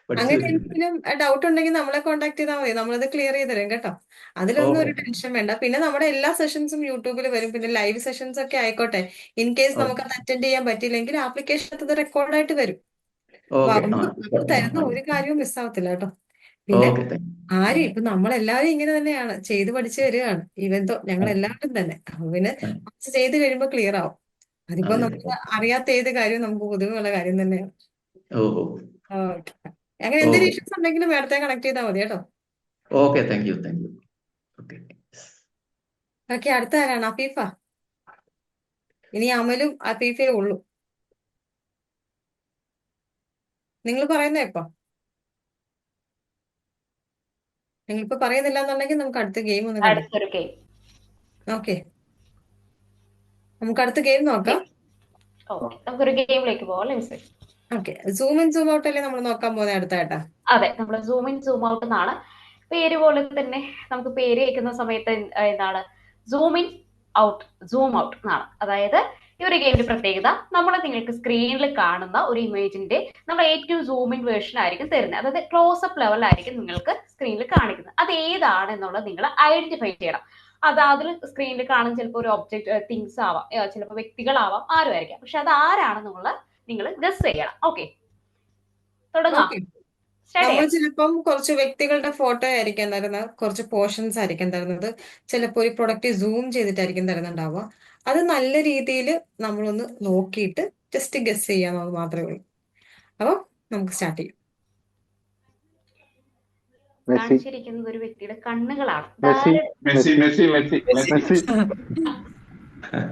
പഠിച്ചു അങ്ങനെ വരുന്നുണ്ട്. എന്തെങ്കിലും ഡൗട്ട് ഉണ്ടെങ്കിൽ നമ്മളെ കോൺടാക്ട് ചെയ്താൽ മതി, നമ്മളത് ക്ലിയർ ചെയ്ത് തരും കേട്ടോ. അതിലൊന്നും ഒരു ടെൻഷൻ വേണ്ട. പിന്നെ നമ്മുടെ എല്ലാ സെഷൻസും യൂട്യൂബിൽ വരും. പിന്നെ ലൈവ് സെഷൻസ് ഒക്കെ ആയിക്കോട്ടെ, ഇൻ കേസ് നമുക്ക് അത് അറ്റൻഡ് ചെയ്യാൻ പറ്റിയില്ലെങ്കിൽ ആപ്ലിക്കേഷനകത്ത് റെക്കോർഡായിട്ട് വരും. നമ്മൾ തരുന്ന ഒരു കാര്യവും മിസ്സാവത്തില്ല കേട്ടോ. പിന്നെ ആരും ഇപ്പൊ നമ്മളെല്ലാവരും ഇങ്ങനെ തന്നെയാണ് ചെയ്ത് പഠിച്ചു വരികയാണ്. ഇവന്തോ ഞങ്ങൾ എല്ലാവരും തന്നെ. അപ്പൊ പിന്നെ ചെയ്ത് കഴിയുമ്പോൾ ക്ലിയർ ആവും. അതിപ്പോ നമുക്ക് അറിയാത്ത ഏത് കാര്യവും നമുക്ക് പൊതുവെയുള്ള കാര്യം തന്നെയാണ്. ഓക്കെ, അങ്ങനെ എന്തെങ്കിലും ഇഷ്യൂസ് ഉണ്ടെങ്കിലും മേഡത്തെ കണക്ട് ചെയ്താൽ മതി കേട്ടോ. Okay, thank you. ഓക്കെ, അടുത്ത ആരാണ്? അഫീഫ. ഇനി അമലും അഫീഫയേ ഉള്ളൂ. നിങ്ങൾ പറയുന്നേ ഇപ്പൊ? നിങ്ങളിപ്പോ പറയുന്നില്ല എന്നുണ്ടെങ്കിൽ നമുക്ക് അടുത്ത ഗെയിം ഒന്ന് കളിക്കാം. അടുത്തൊരു ഗെയിം. ഓക്കെ, നമുക്ക് അടുത്ത ഗെയിം നോക്കാം. ഓക്കെ, നമുക്കൊരു ഗെയിമിലേക്ക് പോവാം. Okay, zoom in zoom out അല്ലേ നമ്മൾ നോക്കാൻ പോകുന്നത് അടുത്തായിട്ടാ? അതെ, നമ്മൾ സൂം ഇൻ സൂം ഔട്ട് എന്നാണ് പേര് പോലെ തന്നെ നമുക്ക് പേര് കേൾക്കുന്ന സമയത്ത് എന്താണ് zoom in out, zoom out എന്നാണ്. അതായത് ഈ ഒരു ഗെയിമിന്റെ പ്രത്യേകത, നമ്മൾ നിങ്ങൾക്ക് സ്ക്രീനിൽ കാണുന്ന ഒരു ഇമേജിന്റെ നമ്മൾ ഏറ്റവും സൂം ഇൻ വേർഷൻ ആയിരിക്കും തരുന്നത്. അതായത് ക്ലോസപ്പ് ലെവലായിരിക്കും നിങ്ങൾക്ക് സ്ക്രീനിൽ കാണിക്കുന്നത്. അത് ഏതാണ് എന്നുള്ളത് നിങ്ങൾ ഐഡന്റിഫൈ ചെയ്യണം. അതിൽ സ്ക്രീനിൽ കാണുന്ന ചിലപ്പോൾ ഒരു ഒബ്ജക്ട്, തിങ്സ് ആവാം, ചിലപ്പോൾ വ്യക്തികളാവാം, ആരും ആയിരിക്കാം. പക്ഷെ അത് ആരാണെന്നുള്ള നിങ്ങൾ ഗസ് ചെയ്യണം. ഓക്കെ, തുടങ്ങാം. ഓക്കെ, സ്റ്റാർട്ട് നമ്മൾ ചെയ്യാം. ചിലപ്പം കുറച്ച് വ്യക്തികളുടെ ഫോട്ടോ ആയിരിക്കും തരുന്നത്, കുറച്ച് പോർഷൻസ് ആയിരിക്കും തരുന്നത്, ചിലപ്പോൾ ഒരു പ്രൊഡക്റ്റ് സൂം ചെയ്തിട്ടായിരിക്കും തരുന്നുണ്ടാവുക. അത് നല്ല രീതിയിൽ നമ്മളൊന്ന് നോക്കിയിട്ട് ജസ്റ്റ് ഗസ് ചെയ്യാന്നുള്ളത് മാത്രമേ ഉള്ളൂ. അപ്പോൾ നമുക്ക് സ്റ്റാർട്ട് ചെയ്യാം. മെസ്സി കാണിച്ചിരിക്കുന്നത് ഒരു വ്യക്തിയുടെ കണ്ണുകളാണ്. Messi Messi Messi Messi Messi Messi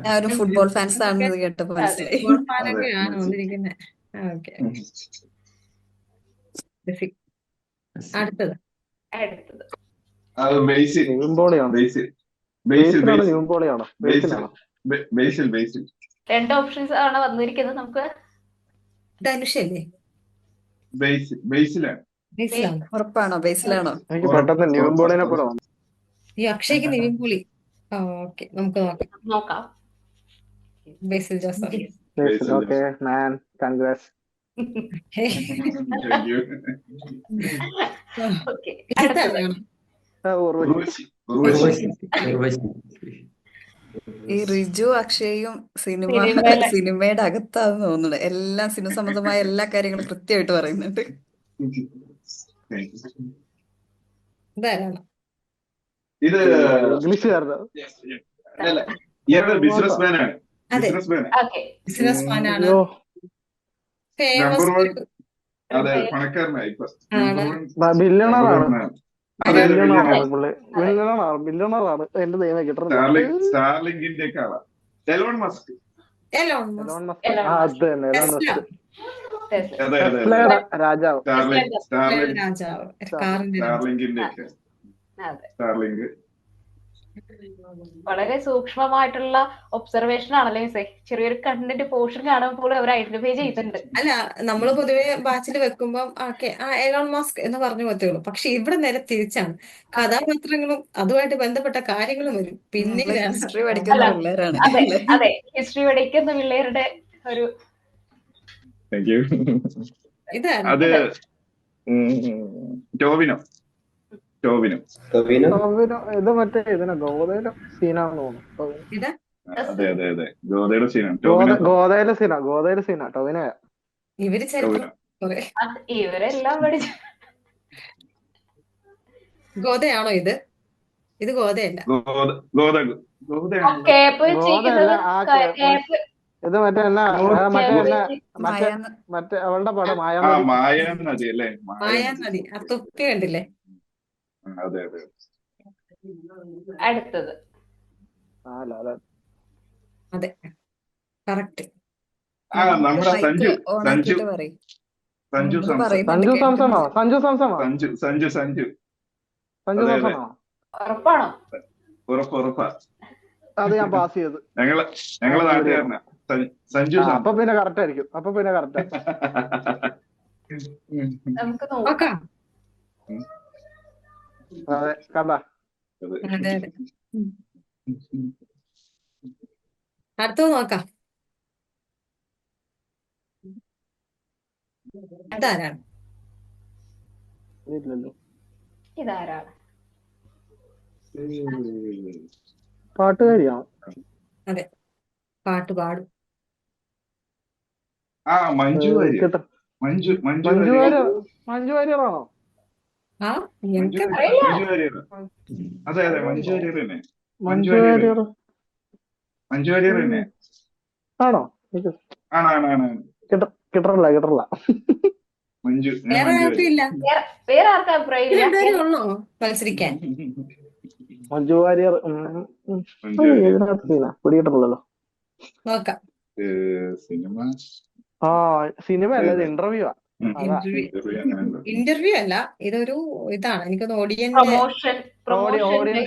ഞാൻ ഒരു ഫുട്ബോൾ ഫാൻസ് ആണെന്ന് കേട്ടപ്പോ മനസ്സിലായി. ഫുട്ബോൾ അതെ, ഫാനൊക്കെയാണ് മെസ്സി. വന്നിരിക്കുന്നത്. ഓക്കെ, അടുത്തത്. അടുത്തത് അത് ബേസിൽ ന്യൂംബോളിയാണോ? ബേസിൽ ബേസിൽ ബേസിലാണോ ബേസിൽ ന്യൂംബോളിയാണോ? ബേസിൽ ബേസിലാണോ? ബേസിൽ ബേസിൽ 2 ഓപ്ഷൻസ് ആണ് വന്നിരിക്കുന്നത്. നമുക്ക് ധനുഷല്ലേ? ബേസിലാണ്. ബേസിലാണ്. ഉറപ്പാണോ? ബേസിലാണോ? എനിക്ക് പെട്ടെന്ന് ന്യൂംബോളിനെ പോലെ വന്നു. ഈ അക്ഷയ്ക്ക് നിവിൻപോളി. ഓക്കെ, നമുക്ക് നോക്കാം. നോക്കാം. Basil Joseph. Basil. Okay man, congrats. Thank you. Okay, അടുത്തത്. ഇതാരാണ്? ഉർവശി ഉർവശി. ഈ റിജു അക്ഷയും സിനിമയിലെ- സിനിമയുടെ അകത്താന്ന് തോന്നുന്നുണ്ട്. എല്ലാം സിനിമ സംബന്ധമായ എല്ലാ കാര്യങ്ങളും കൃത്യമായിട്ട് പറയുന്നുണ്ട്. ഇതാരാണ്? ഇത് ഇംഗ്ലീഷുകാരനോ? അല്ല, ഇയാള് ബിസിനസ് മാൻ ആണ്. അതെ, business man. Okay, business man ആണ്. അയ്യോ, ഫേമസ് നമ്പർ 1. അതെ, പണക്കാരനായി ഇപ്പൊ. ആണ്. ബില്യണറാണ്. അതെ, അതെ, ബില്യണറാണ് പുള്ളി. ബില്യണറാണ്. എന്റെ ദൈവം കിട്ടുന്നില്ല. സ്റ്റാർലിങ്കിന്റെ ഒക്കെ ആളാ. Elon Musk. Elon Musk. Elon Musk. ആ, അത് തന്നെ എലോൺ ടെസ്ല. മസ്ക്. ടെസ്ല. അതെ അതെ ടെസ്ലയുടെ രാജാവ്. രാജാവ്. കാറിന്റെ രാജാവ്. സ്റ്റാർലിങ്കിന്റെ ഒക്കെ. അതെ, സ്റ്റാർലിങ്ക്. വളരെ സൂക്ഷ്മമായിട്ടുള്ള ഒബ്സർവേഷൻ ആണല്ലേ മിസ്സേ. ചെറിയൊരു കണ്ണിന്റെ പോർഷൻ കാണുമ്പോൾ അവർ ഐഡന്റിഫൈ ചെയ്തിട്ടുണ്ട്. അല്ല, നമ്മൾ പൊതുവെ ബാച്ചിൽ വെക്കുമ്പം ഓക്കെ എലോൺ മസ്ക് എന്ന് പറഞ്ഞു പോകത്തേയുള്ളൂ. പക്ഷെ ഇവിടെ നേരെ തിരിച്ചാണ്. കഥാപാത്രങ്ങളും അതുമായിട്ട് ബന്ധപ്പെട്ട കാര്യങ്ങളും വരും പിന്നീടാണ്. ഹിസ്റ്ററി പഠിക്കുന്ന അല്ല, പിള്ളേരാണ് അതെ അല്ലേ? അതെ, ഹിസ്റ്ററി പഠിക്കുന്ന പിള്ളേരുടെ ഒരു താങ്ക് യു. ഇതാണ്. അത് ടോവിനോ. ടൊവിനോ ഇത് മറ്റേ ഇതിനെ ഗോതയിലെ സീനാന്ന് തോന്നുന്നു. ഇതാ അതെ അതെ അതെ, ഗോതയുടെ സീനാണ് ടോവിനോ. ഗോതയിലെ സീനാ ടൊവിനോ. ഇവര് ചരിത്രം കുറെ. ഇവരെല്ലാം പഠിച്ചു. ഗോതയാണോ ഇത്? ഇത് ഗോതയല്ല. ഗോതയാണ്. കേപ്പ് വെച്ചിരിക്കുന്നത് കേപ്പ് ഇത് മറ്റേ എന്നാ മറ്റേ എന്നാ മായാന്ന് മറ്റേ അവളുടെ പടം ആ, മായാനദി അല്ലേ? മായാനദി. ആ തൊപ്പി കണ്ടില്ലേ? അതെ അതെ. അടുത്തത്. അതെ, കറക്റ്റ്. ആ, നമ്മുടെ സഞ്ജു ഓണാക്കിട്ട് പറയും. സഞ്ജു സാംസൺ. സഞ്ജു സാംസണോ? സഞ്ജു സാംസണോ? സഞ്ജു സഞ്ജു സഞ്ജു സഞ്ജു അതെ, സാംസണോ? ഉറപ്പാണോ? ഉറപ്പാ. അത് ഞാൻ പാസ് ചെയ്ത്. ഞങ്ങളെ നാട്ടുകാരനാ സഞ്ജു സാംസൺ. അപ്പൊ പിന്നെ കറക്റ്റ് ആയിരിക്കും. നമുക്ക് നോക്കാം. നോക്കാം. അതെ, കണ്ടാ? അതെ അതെ. അടുത്തത് നോക്കാം. ഇതാരാണ്? ഇല്ലല്ലോ. ഇതാരാണ്? പാട്ടുകാരിയാണോ? അതെ, പാട്ട് പാടും. ആ, മഞ്ജു വാര്യർ. കിട്ടും. മഞ്ജു മഞ്ജു വാര്യറാണോ? ആ, മഞ്ജു എനിക്ക് വാര്യർ. അതെ അതെ, മഞ്ജു വാര്യർ തന്നെ. മഞ്ജു വാര്യർ മഞ്ജു വാര്യർ തന്നെ ആണോ? ആണ്. കിട്ടറില്ല. മഞ്ജു വേറെ ആർക്കും ഇല്ല. വേറെ ആർക്കും അഭിപ്രായം ഇല്ല. രണ്ടുപേരും ഉള്ളോ മത്സരിക്കാൻ? മഞ്ജു വാര്യർ ഇതിനകത്ത് സീനാ പിടികിട്ടില്ലല്ലോ. നോക്കാം. സിനിമ അല്ല, ഇത് ഇന്റർവ്യൂ ആ. ഇന്റർവ്യൂ അല്ല, ഇതൊരു ഇതാണ്. എനിക്കൊന്ന് ഓഡിയൻസ് പ്രൊമോഷന്റെ ഒടിയൻ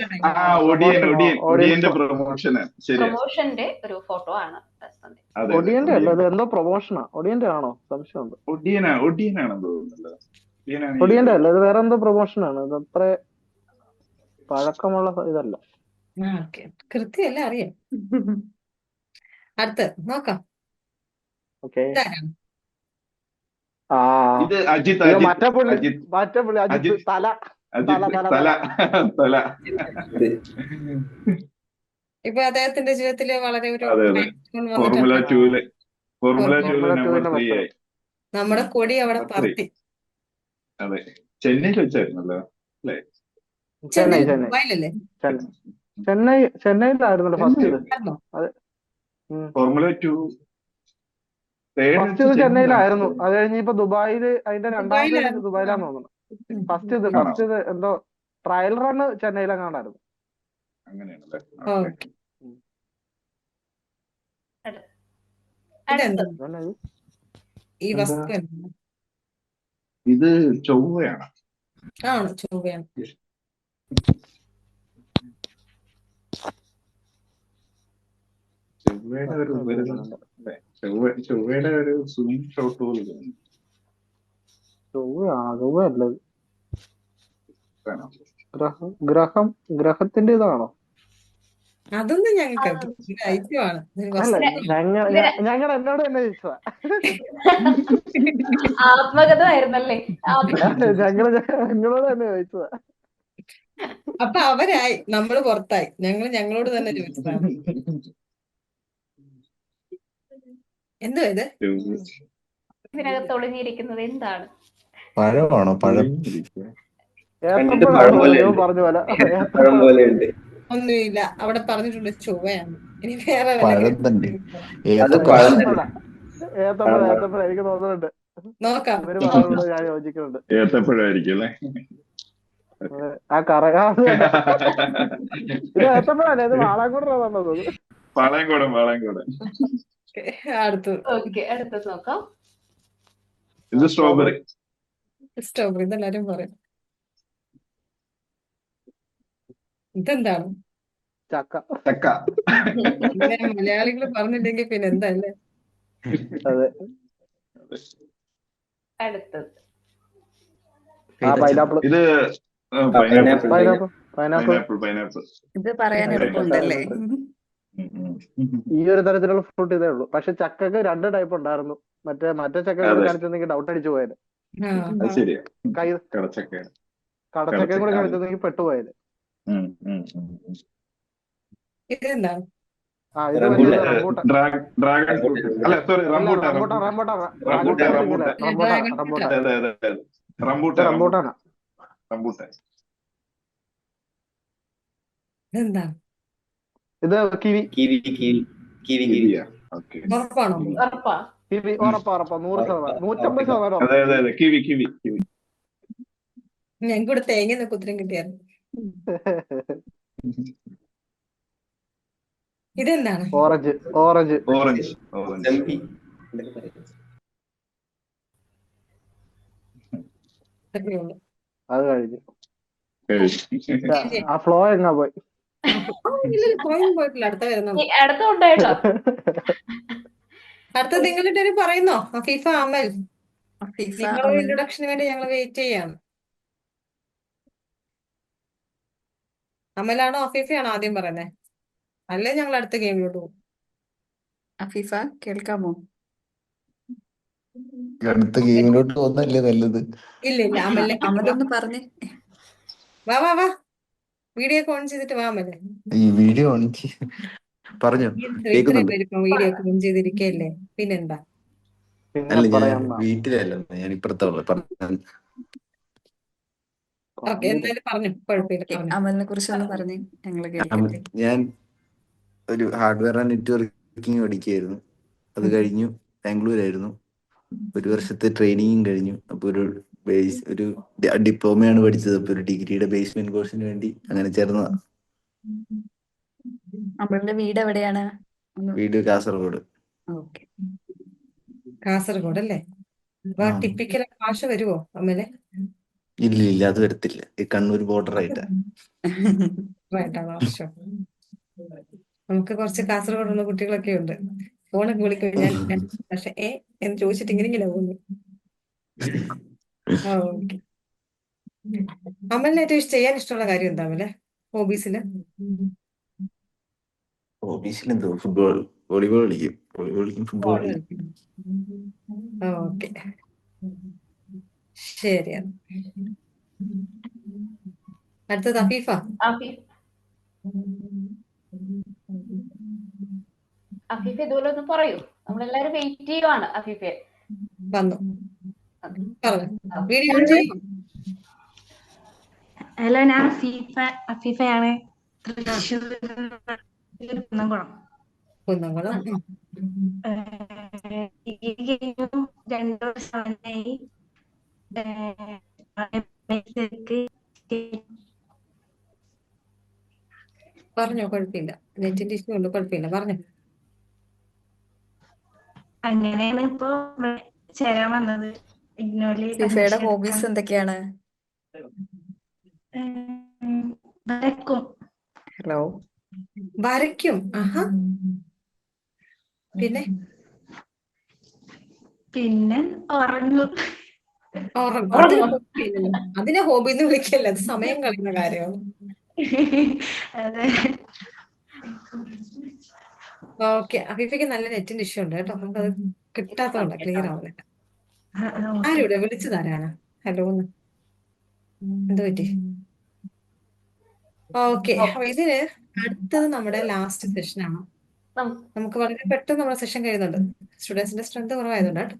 ഒടിയൻ ഒടിയന്റെ ഓഡിയൻസ് പ്രൊമോഷന് ശരിയാ. പ്രൊമോഷന്റെ ഒരു ഫോട്ടോ ആണ് സന്ദീപ്. അതെ അതെ ഒടിയന്റെ അല്ല, ഒടിയൻ ഇത് എന്തോ പ്രൊമോഷനാ. ഒടിയന്റെ ആണോ? സംശയമുണ്ട്. ഒടിയനാണെന്ന് തോന്നുന്നല്ലോ. ഒടിയനാണ് ഈ ഒടിയന്റെ ഒരു അല്ല, ഇത് വേറെ എന്തോ പ്രൊമോഷനാണ്. ഇത് അത്ര പഴക്കമുള്ള ഇതല്ല. ഓക്കെ, കൃത്യമല്ല അറിയാം. അടുത്ത് നോക്കാം. ഓക്കെ. ഇതാരാണ്? ആ ഇത് അജിത്ത് അയ്യോ, അജിത്ത് മറ്റേ പുള്ളി അജിത്ത് അജിത്ത് അജിത്ത് തല തല അജിത്ത് തല തല തല. തല. ഇത് ഇപ്പൊ അദ്ദേഹത്തിന്റെ ജീവിതത്തില് വളരെ ഒരു അതെ അതെ. milestone ഫോർമുല വന്നിട്ടുണ്ട്. ടൂല് ഫോർമുല ഫോർമുല ടൂല് ഫോർമുല നമ്പർ 3 2 ആയി. നമ്മുടെ കൊടി അവിടെ നമ്പർ 3. പറത്തി. അതെ, ചെന്നൈയിൽ വെച്ചായിരുന്നല്ലോ അല്ലേ? ചെന്നൈ ചെന്നൈ ചെന്നൈ ദുബായിലല്ലേ? ചെന്നൈയിലായിരുന്നല്ലോ ഫസ്റ്റ് ഇത്. ആയിരുന്നോ? അത് ഫോർമുല 2 തേർഡ് ഫസ്റ്റ് ഇത് ചെന്നൈയിലായിരുന്നു. അത് കഴിഞ്ഞ് ഇപ്പൊ ദുബായില് അതിന്റെ രണ്ടാമത്തെ ദുബായിലായിരുന്നു. ദുബായിലാന്ന് തോന്നുന്നു. ഉം. ഫസ്റ്റ് ഇത് എന്തോ ട്രയൽ റൺ ചെന്നൈയിലെങ്ങാണ്ടായിരുന്നു. അങ്ങനെയാണല്ലേ. ഓക്കെ. ഇതെന്താ അതന്നെ ഇത്. ഈ എന്താ? വസ്തു എന്താണ്? ഇത് ചൊവ്വയാണ്. ആണ് ചൊവ്വയാണ്. ചൊവ്വയുടെ ഒരു ഉപരിതലം അല്ലേ? ചൊവ്വയുടെ ഒരു സ്വിമ്മിംഗ് ഷോട്ട് പോലെ തോന്നുന്നു. ചൊവ്വയല്ല ഇത്. ആണോ? ഗ്രഹത്തിന്റെ ഇതാണോ? അതൊന്നും ഞങ്ങൾക്ക് അറിയില്ല. ഇത് ഐറ്റമാണ്. ഇതൊരു അല്ല, വസ്തുവാണ്. ഞങ്ങൾ എന്നോട് തന്നെ ചോദിച്ചതാ. ആത്മകഥ ആയിരുന്നല്ലേ? ഞങ്ങളോട് തന്നെ ചോദിച്ചതാ. അപ്പൊ അവരായി, നമ്മള് പുറത്തായി. ഞങ്ങളോട് തന്നെ ചോദിച്ചതാണ്. എന്തുവാ ഇത്? ഇതിനകത്ത് ഒളിഞ്ഞിരിക്കുന്നത് എന്താണ്? പഴമാണോ? പഴം. കണ്ടിട്ട് പഴം ഏത്തപ്പഴമാണോ? പോലെ ദൈവം ഉണ്ട്. പറഞ്ഞ പോലെ പഴം ഏത്തപ്പഴം. പോലെ ഉണ്ട്. ഒന്നുമില്ല, അവിടെ പറഞ്ഞിട്ടുണ്ട് ചൊവ്വയാണ്. ഇനി വേറെ വല്ല പഴം തന്നെ. അത് ഏത്തപ്പഴം. പഴം തന്നെ. ഏത്തപ്പഴം എനിക്ക് തോന്നുന്നുണ്ട്. നോക്കാം. ഇവര് പറഞ്ഞോട് ഞാൻ യോജിക്കുന്നുണ്ട്. ഏത്തപ്പഴമായിരിക്കും അല്ലേ? ആ കറകാതെ ഇത് ഏത്തപ്പഴല്ലേ? ഇത് വാളാങ്കുടറാണോ തോന്നുന്നു. പാളയംകോടൻ. അടുത്ത് ഓക്കെ, അടുത്തത് നോക്കാം. ഇത് സ്ട്രോബെറി. സ്ട്രോബെറി ഇതെല്ലാരും പറയും. ഇതെന്താണ്? ചക്ക. ഇങ്ങനെ മലയാളികൾ പറഞ്ഞില്ലെങ്കിൽ പിന്നെ എന്താ അല്ലേ? അതെ. അടുത്തത് പൈനാപ്പിൾ. ഇത് പൈനാപ്പിൾ. പൈനാപ്പിൾ. ഇത് പറയാൻ എളുപ്പമുണ്ടല്ലേ? ഈ ഒരു തരത്തിലുള്ള ഫ്രൂട്ട് ഇതേ ഉള്ളൂ. പക്ഷെ ചക്കക്ക് 2 ടൈപ്പ് ഉണ്ടായിരുന്നു. മറ്റേ ചക്ക കൂടെ കാണിച്ചെങ്കിൽ ഡൗട്ട് അടിച്ചു പോയത്. അത് ശരിയാ. കൈ കടച്ചക്ക. കടച്ചക്കയും കൂടെ കാണിച്ചെങ്കിൽ പെട്ടുപോയത്. ഇതെന്താണ്? ഇത് റംബൂട്ടാൻ. ഡ്രാഗൺ ഫ്രൂട്ട് അല്ല, സോറി, റംബൂട്ടാൻ. ഇതെന്താണ്? ഇത് കിവി. ഉറപ്പാണോ? ഉറപ്പാ? കിവി ഉറപ്പാ 100%, 150%. അതെ, കിവി. ഞങ്ങൾക്ക് കൂടെ തേങ്ങ ഉത്തരം കിട്ടിയായിരുന്നു. ഇതെന്താണ്? ഓറഞ്ച്. ചെമ്പി. ഇതൊക്കെ ഉള്ളു. അത് കഴിഞ്ഞു. ആ ഫ്ലോ എങ്ങാ പോയി. പോയിട്ടില്ല. അടുത്ത വരുന്നുണ്ട്. അടുത്തുണ്ടായിട്ടോ. അടുത്ത നിങ്ങളുടെ പറയുന്നോ? അഫീഫ, അമൽ. അഫീഫ, നിങ്ങളുടെ അമൽ. ഇൻട്രൊഡക്ഷന് വേണ്ടി ഞങ്ങൾ വെയിറ്റ് ചെയ്യാണ്. അമലാണോ അഫീഫയാണോ ആദ്യം പറയുന്നത്? അല്ലേ ഞങ്ങൾ അടുത്ത ഗെയിമിലോട്ട് പോകും. അഫീഫ കേൾക്കാമോ? അടുത്ത ഗെയിമിലോട്ട് പോകുന്നല്ലേ നല്ലത്. ഇല്ല അമലൊന്ന് പറഞ്ഞേ. വാ വീഡിയോ ഒക്കെ ഓൺ ചെയ്തിട്ട് വാ അമല്. ഈ വീഡിയോ ഓൺ പറഞ്ഞു ഇത്രയും കേൾക്കുന്നുണ്ട്. പേര് ഇപ്പൊ വീഡിയോ ഒക്കെ ഓൺ ചെയ്തിരിക്കല്ലേ, പിന്നെന്താ? അല്ല, ഞാൻ വീട്ടിലല്ല, ഞാൻ ഇപ്പുറത്താ ഉള്ളത്. ഓക്കെ, എന്തായാലും പറഞ്ഞു, കുഴപ്പമില്ല, പറഞ്ഞു. അമലിനെ കുറിച്ച് ഒന്ന് പറഞ്ഞേ, ഞങ്ങള് കേൾക്കട്ടെ. ഞാൻ ഒരു ഹാർഡ്വെയർ ആൻഡ് നെറ്റ്വർക്കിംഗ് പഠിക്കുകയായിരുന്നു. അത് കഴിഞ്ഞു ബാംഗ്ലൂരായിരുന്നു. 1 വർഷത്തെ ട്രെയിനിങ്ങും കഴിഞ്ഞു. അപ്പൊ ഒരു ഡിപ്ലോമയാണ് പഠിച്ചത്. അപ്പൊ ഒരു ഡിഗ്രിയുടെ ബേസ്മെന്റ് കോഴ്സിന് വേണ്ടി അങ്ങനെ ചേർന്നതാ. അമലിന്റെ വീട് എവിടെയാണ്? വീട് കാസർഗോഡ്. ഓക്കെ. കാസർഗോഡ് അല്ലേ? ടിപ്പിക്കൽ ഭാഷ വരുവോ അമലെ? ഇല്ല, അത് വരത്തില്ല. ഈ കണ്ണൂർ ബോർഡർ ആയിട്ടാ. വേണ്ട വർഷം. നമുക്ക് കുറച്ച് കാസർഗോഡുള്ള കുട്ടികളൊക്കെ ഉണ്ട്. ഫോണൊക്കെ വിളിക്കും ഞാൻ പക്ഷെ എന്ന് ചോദിച്ചിട്ട് ഇങ്ങനെ പോകുന്നു. ഓക്കെ. അമലിന് ഏറ്റവും ചെയ്യാൻ ഇഷ്ടമുള്ള കാര്യം എന്താ അമലെ ഹോബീസില്? ഹോബീസിലെന്തോ ഫുട്ബോൾ, വോളിബോൾ കളിക്കും, ഫുട്ബോൾ കളിക്കും. ഓക്കെ, ശരിയാണ്. അടുത്തത് അഫീഫ. അഫീഫ ഇതുപോലെ ഒന്ന് പറയൂ, നമ്മളെല്ലാരും വെയിറ്റ് ചെയ്യുവാണ്. അഫീഫെ വന്നു പറഞ്ഞു. വീഡിയോ ഓൺ ചെയ്യും. ഹലോ, ഞാൻ അഫീഫയാണ്. തൃശ്ശൂർ കുന്നംകുളം. ഈ ഗെയിം 2 വർഷമായി. പറഞ്ഞോ, കുഴപ്പമില്ല. നെറ്റിന്റെ ഇഷ്യൂ ഉണ്ട്, കുഴപ്പമില്ല, പറഞ്ഞോ. അങ്ങനെയാണ് ഇപ്പൊ ചേരാൻ വന്നത്. ഇഗ്നോയില് ഫിഫയുടെ ഹോബീസ് എന്തൊക്കെയാണ്? വരക്കും. ഹലോ, വരയ്ക്കും. ആഹാ. പിന്നെ ഉറങ്ങും. അതിനെ ഹോബി എന്ന് വിളിക്കല്ല, അത് സമയം കളയുന്ന കാര്യമാണ്. അതെ. ഓക്കെ, അഫീഫയ്ക്ക് നല്ല നെറ്റിന്റെ ഇഷ്യൂ ഉണ്ട് കേട്ടോ, നമുക്കത് കിട്ടാത്തതുകൊണ്ട് ക്ലിയർ ആവുന്നില്ല. ആരിവിടെ വിളിച്ചതാരാണ് ഹലോ എന്ന്? എന്ത് പറ്റി? ഓക്കെ, അപ്പൊ ഇതിന് അടുത്തത് നമ്മുടെ ലാസ്റ്റ് സെഷനാണ്. നമുക്ക് വളരെ പെട്ടെന്ന് നമ്മുടെ സെഷൻ കഴിയുന്നുണ്ട്, സ്റ്റുഡൻസിന്റെ സ്ട്രെങ്ത് കുറവായതുകൊണ്ട് കേട്ടോ.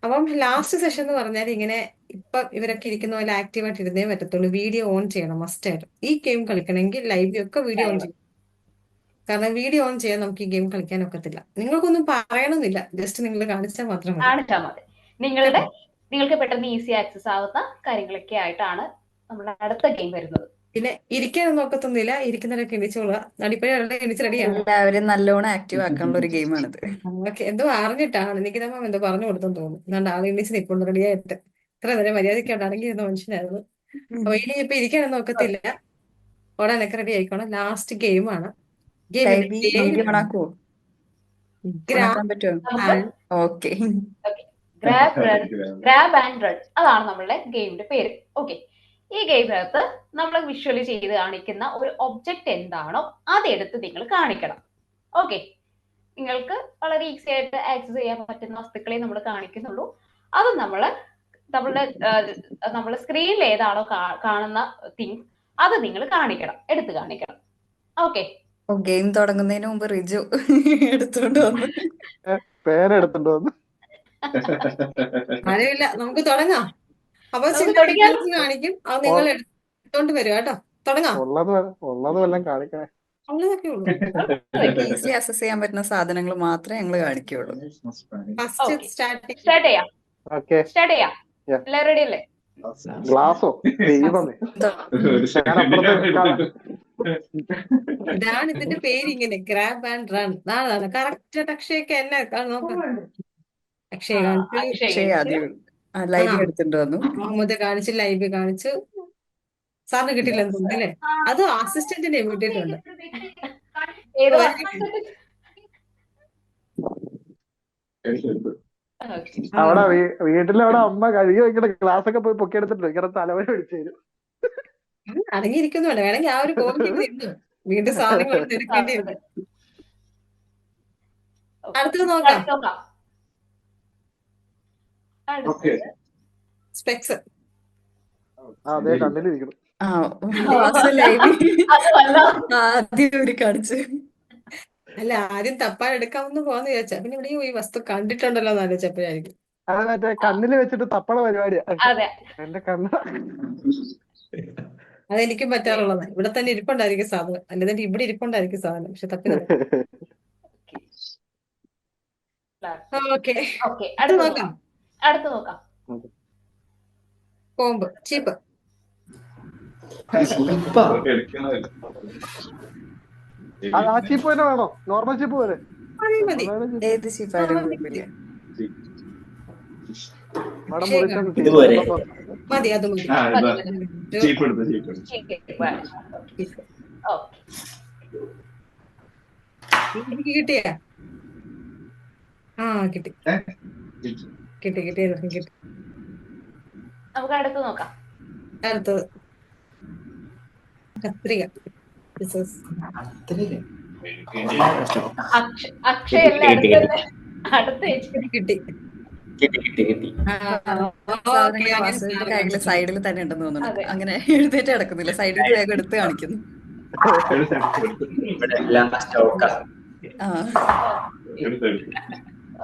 അപ്പം ലാസ്റ്റ് സെഷൻ എന്ന് പറഞ്ഞാൽ ഇങ്ങനെ ഇപ്പൊ ഇവരൊക്കെ ഇരിക്കുന്ന പോലെ ആക്റ്റീവായിട്ട് ഇരുന്നേ പറ്റത്തുള്ളൂ. വീഡിയോ ഓൺ ചെയ്യണം മസ്റ്റ് ആയിട്ട്. ഈ ഗെയിം കളിക്കണമെങ്കിൽ ലൈവ് ഒക്കെ വീഡിയോ ഓൺ ചെയ്യണം. കാരണം വീഡിയോ ഓൺ ചെയ്യാൻ നമുക്ക് ഈ ഗെയിം കളിക്കാൻ ഒക്കത്തില്ല. നിങ്ങൾക്കൊന്നും പറയണമെന്നില്ല, ജസ്റ്റ് നിങ്ങൾ കാണിച്ചാൽ മാത്രം മതി. നിങ്ങൾക്ക് പെട്ടെന്ന് ഈസി ആക്സസ് ആവുന്ന കാര്യങ്ങളൊക്കെ ആയിട്ടാണ് നമ്മുടെ അടുത്ത ഗെയിം വരുന്നത്. പിന്നെ ഇരിക്കാനൊന്നും ഒക്കത്തൊന്നുമില്ല, ഇരിക്കുന്നവരൊക്കെ എണീച്ചോളുക. നടിപ്പഴ എണീച്ച് റെഡിയാണ്. എല്ലാവരും നല്ലോണം ആക്റ്റീവ് ആക്കാനുള്ള ഒരു ഗെയിമാണിത്. ഓക്കെ, എന്തോ അറിഞ്ഞിട്ടാണ് എനിക്ക് നമ്മൾ എന്തോ പറഞ്ഞു കൊടുത്തെന്ന് തോന്നുന്നു. എന്നാണ്ട് ആൾ എണീച്ച് നിൽപ്പുണ്ട് റെഡിയായിട്ട്. ഇത്ര നേരം മര്യാദയ്ക്കാണെങ്കിൽ ഇരുന്ന മനുഷ്യനായിരുന്നു. അപ്പൊ ഇനി ഇപ്പൊ ഇരിക്കാനൊന്നും ഒക്കത്തില്ല, ഓടാനൊക്കെ റെഡി ആയിക്കോണം. ലാസ്റ്റ് ഗെയിമാണ്. ഓക്കെ, ഗ്രാബ് ആൻഡ് റൺ, അതാണ് നമ്മളുടെ ഗെയിമിന്റെ പേര്. ഓക്കെ, ഈ ഗെയിമിനകത്ത് നമ്മൾ വിഷ്വലി ചെയ്ത് കാണിക്കുന്ന ഒരു ഒബ്ജക്റ്റ് എന്താണോ അതെടുത്ത് നിങ്ങൾ കാണിക്കണം. ഓക്കെ, നിങ്ങൾക്ക് വളരെ ഈസി ആയിട്ട് ആക്സസ് ചെയ്യാൻ പറ്റുന്ന വസ്തുക്കളെ നമ്മൾ കാണിക്കുന്നുള്ളൂ. അത് നമ്മുടെ സ്ക്രീനിൽ ഏതാണോ കാണുന്ന തിങ് അത് നിങ്ങൾ എടുത്ത് കാണിക്കണം. ഓക്കെ, ഗെയിം തുടങ്ങുന്നതിന് മുമ്പ് റിജു എടുത്തോണ്ട് വന്നു, പേരെടുത്തോണ്ട് വന്നു. അറിയില്ല, നമുക്ക് തുടങ്ങാം. അപ്പൊ കാണിക്കും, അത് നിങ്ങൾ എടുത്തോണ്ട് വരും കേട്ടോ. തുടങ്ങാം. ഉള്ളത് വല്ലതും കാണിക്കണേ. ഉള്ളതൊക്കെ ഉള്ളു. ഈസി ആക്സസ് ചെയ്യാൻ പറ്റുന്ന സാധനങ്ങൾ മാത്രമേ ഞങ്ങൾ കാണിക്കുള്ളൂ. സ്റ്റാർട്ട് ചെയ്യാം. എല്ലാവരും റെഡി അല്ലേ? ഗ്ലാസോ? ഇതാണ് ഇതിന്റെ പേര്, ഇങ്ങനെ ഗ്രാബ് ആൻഡ് റൺ. അതാണ് കറക്റ്റ്. അക്ഷയൊക്കെ എന്നെ നോക്കാം. അക്ഷയ ലൈവ് എടുത്തിട്ട് വന്നു. മുഹമ്മദ് കാണിച്ചു, ലൈവ് കാണിച്ചു. സാറിന് കിട്ടില്ലെന്ന് തോന്നുന്നു അല്ലേ? അത് അസിസ്റ്റന്റിനെ വിട്ടിട്ടുണ്ട്. അവിടെ വീട്ടിലവിടെ അമ്മ കഴുകി വെക്കണ ഗ്ലാസ് ഒക്കെ പോയി പൊക്കിയെടുത്തിട്ടുണ്ട്. ഇങ്ങനെ തലവര പിടിച്ചു തരും. അടങ്ങിയിരിക്കുന്നുണ്ട്. വേണമെങ്കിൽ ആ ഒരു കോമഡി വീണ്ടും സാധനങ്ങൾ എടുക്കേണ്ടി വരും. അടുത്തത് നോക്കാം. സ്പെക്സ്. അതെ, കണ്ണിലിരിക്കണം. ആദ്യം കാണിച്ചു. അല്ല, ആദ്യം തപ്പാൻ എടുക്കാമെന്ന് പോവാന്ന് വിചാരിച്ചാ, പിന്നെ ഇവിടെ ഈ വസ്തു കണ്ടിട്ടുണ്ടല്ലോ എന്ന് ആലോചിച്ചപ്പോഴായിരിക്കും. അത് മറ്റേ കണ്ണില് വെച്ചിട്ട് തപ്പണ പരിപാടിയാ. എന്റെ കണ്ണ് അതെനിക്കും പറ്റാറുള്ളതാണ്. ഇവിടെ തന്നെ ഇരിപ്പുണ്ടായിരിക്കും സാധനം, അല്ലാതെ ഇവിടെ ഇരിപ്പുണ്ടായിരിക്കും സാധനം, പക്ഷെ തപ്പി ഓക്കെ. അടുത്ത് നോക്കാം. കോമ്പ്, ചീപ്പ്. ആ ചീപ്പ് തന്നെ വേണോ? നോർമൽ ചീപ്പ് പോലെ മതി. ഏത് ചീപ്പായാലും കുഴപ്പമില്ല. മതി, അത് മതി. ആ മതി ഇതാ മതി. ചീപ്പ് എടുത്ത് ചീപ്പ് എടുത്ത് ഓക്കെ കിട്ടിയാ? ആ കിട്ടി ഏഹ് കിട്ടി കിട്ടി എല്ലാവർക്കും കിട്ടി. നമുക്ക് അടുത്ത് നോക്കാം. അടുത്തത് കത്രിക. This is അക്ഷയ് അല്ലേ അടുത്തല്ലേ? അടുത്ത ചേച്ചി. കിട്ടി. കിട്ടി. ആ, സാധനങ്ങൾ അങ്ങനെ വാസുവിന്റെ കയ്യില് സൈഡിൽ തന്നെ ഉണ്ടെന്ന് തോന്നുന്നു. അതെ. അങ്ങനെ എഴുന്നേറ്റ് കിടക്കുന്നില്ല, സൈഡിൽ നിന്ന് വേഗം എടുത്ത് കാണിക്കുന്നു. ഇവിടെ എല്ലാം സ്റ്റോക്കാ. ആ എടുത്തെടുത്ത്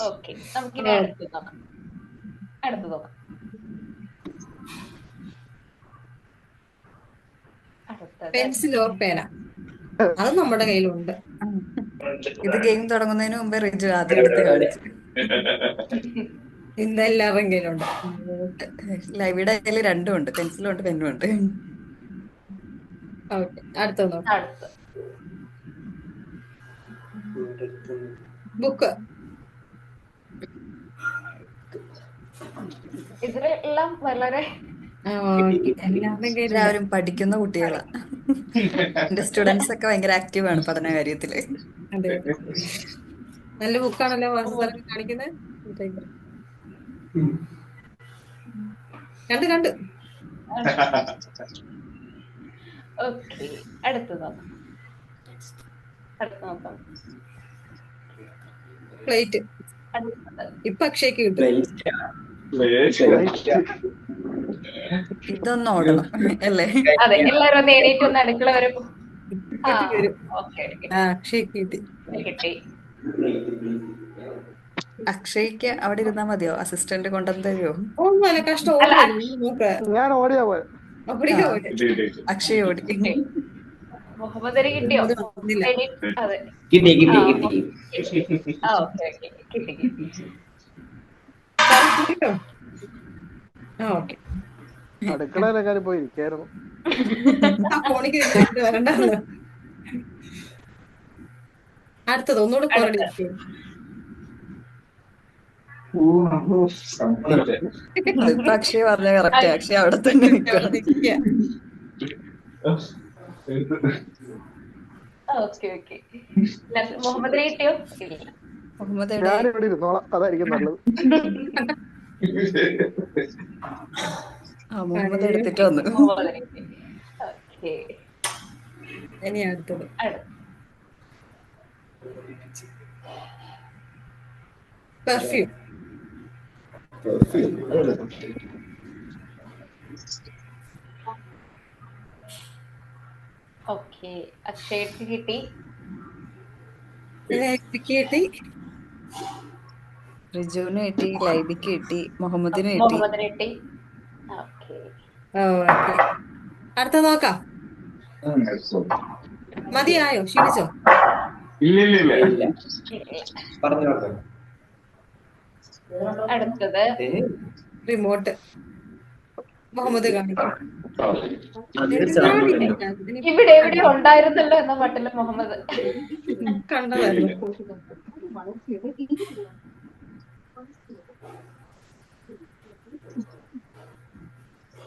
ഓക്കെ, നമുക്കിനി അടുത്ത് നോക്കാം. അടുത്ത് നോക്കാം. അടുത്തത് പെൻസിൽ ഓർ പേന, അത് നമ്മുടെ കയ്യിലുണ്ട്. ഇത് ഗെയിം തുടങ്ങുന്നതിന് മുമ്പേ റിജു ആദ്യം എടുത്ത് കാണിച്ചു. ഇന്ന് എല്ലാവരുടെയും കയ്യിലുണ്ട്. ലൈവിയുടെ കയ്യിൽ രണ്ടും ഉണ്ട്, പെൻസിലും ഉണ്ട് പെന്നും ഉണ്ട്. ഓക്കെ, അടുത്തത് നോക്കാം. അടുത്ത് ബുക്ക്. ഇതിലെല്ലാം വളരെ എല്ലാവരുടെയും കയ്യിലുണ്ട്. എല്ലാവരും പഠിക്കുന്ന കുട്ടികളാ. എന്റെ സ്റ്റുഡൻസ് ഒക്കെ ഭയങ്കര ആക്റ്റീവ് ആണ് പഠന കാര്യത്തില്. അതെ, നല്ല ബുക്കാണല്ലോ വാസുസാറൊക്കെ കാണിക്കുന്നത്. കണ്ട് ഓക്കെ. അടുത്ത് നോക്കാം. അടുത്ത് നോക്കാം. പ്ലേറ്റ്. അടുത്തത് ഇപ്പൊ അക്ഷയ്ക്ക് കിട്ടും. ഇതൊന്നും ഓടണം അല്ലേ? അതെ, എല്ലാരും ഒന്ന് എണീറ്റ് ഒന്ന് അടുക്കള വരെ പോ. ആ, വരും. ഓക്കെ ആ, അക്ഷയ്ക്ക് കിട്ടി. കിട്ടി. അക്ഷയ്ക്ക് അവിടെ ഇരുന്നാ മതിയോ? അസിസ്റ്റന്റ് കൊണ്ടുവന്ന് തരുമോ? ഒന്നുമല്ല, കഷ്ടം. അല്ല, നോക്ക് ഞാൻ ഓടിയാ പോയത്. അപ്പടിക്കോ. അക്ഷയ് ഓടി. മുഹമ്മദ് അലി കിട്ടിയോ? അത് വന്നില്ല. അതെ. കിട്ടി. ആ, ഓക്കെ ഓക്കെ, കിട്ടി കിട്ടി. കിട്ടോ? ആ, ഓക്കെ. അടുക്കളയിലെങ്ങാനും പോയി ഇരിക്കായിരുന്നു. ആ ഫോണിക്ക് ഇതിനകത്ത് വരണ്ടല്ലോ. അടുത്തത് ഒന്നുകൂടെ കോറടി. ഇപ്പൊ അക്ഷയ് പറഞ്ഞ കറക്റ്റ്. അക്ഷയ് അവിടെ തന്നെ നിൽക്കണം. Okay okay. മുഹമ്മദ് അലി കിട്ടിയോ? ഇല്ല. മുഹമ്മദ് ഞാൻ ഇവിടെ ഇരുന്നോളാം, അതായിരിക്കും നല്ലത്. മുഹമ്മദ് എടുത്തിട്ട് വന്നു. മുഹമ്മദ് അലി കിട്ടി. ഓക്കെ. ഇനി അടുത്തത് പെർഫ്യൂം. ഓക്കെ, അക്ഷയ്ക്ക് കിട്ടി. കിട്ടി. റിജുവിന് കിട്ടി, ലൈബിക്ക് കിട്ടി, മുഹമ്മദിന് കിട്ടി. മുഹമ്മദിന് കിട്ടി. ഓക്കെ. ഓക്കെ, അടുത്ത നോക്കാം. മതിയായോ? ക്ഷീണിച്ചോ? ഇല്ല. പറഞ്ഞു. അടുത്തത് റിമോട്ട്. മുഹമ്മദ് കാണിക്കും. ഇവിടെ എവിടെയോ ഉണ്ടായിരുന്നല്ലോ എന്ന മട്ടില് മുഹമ്മദ് കണ്ടതായിരുന്നു.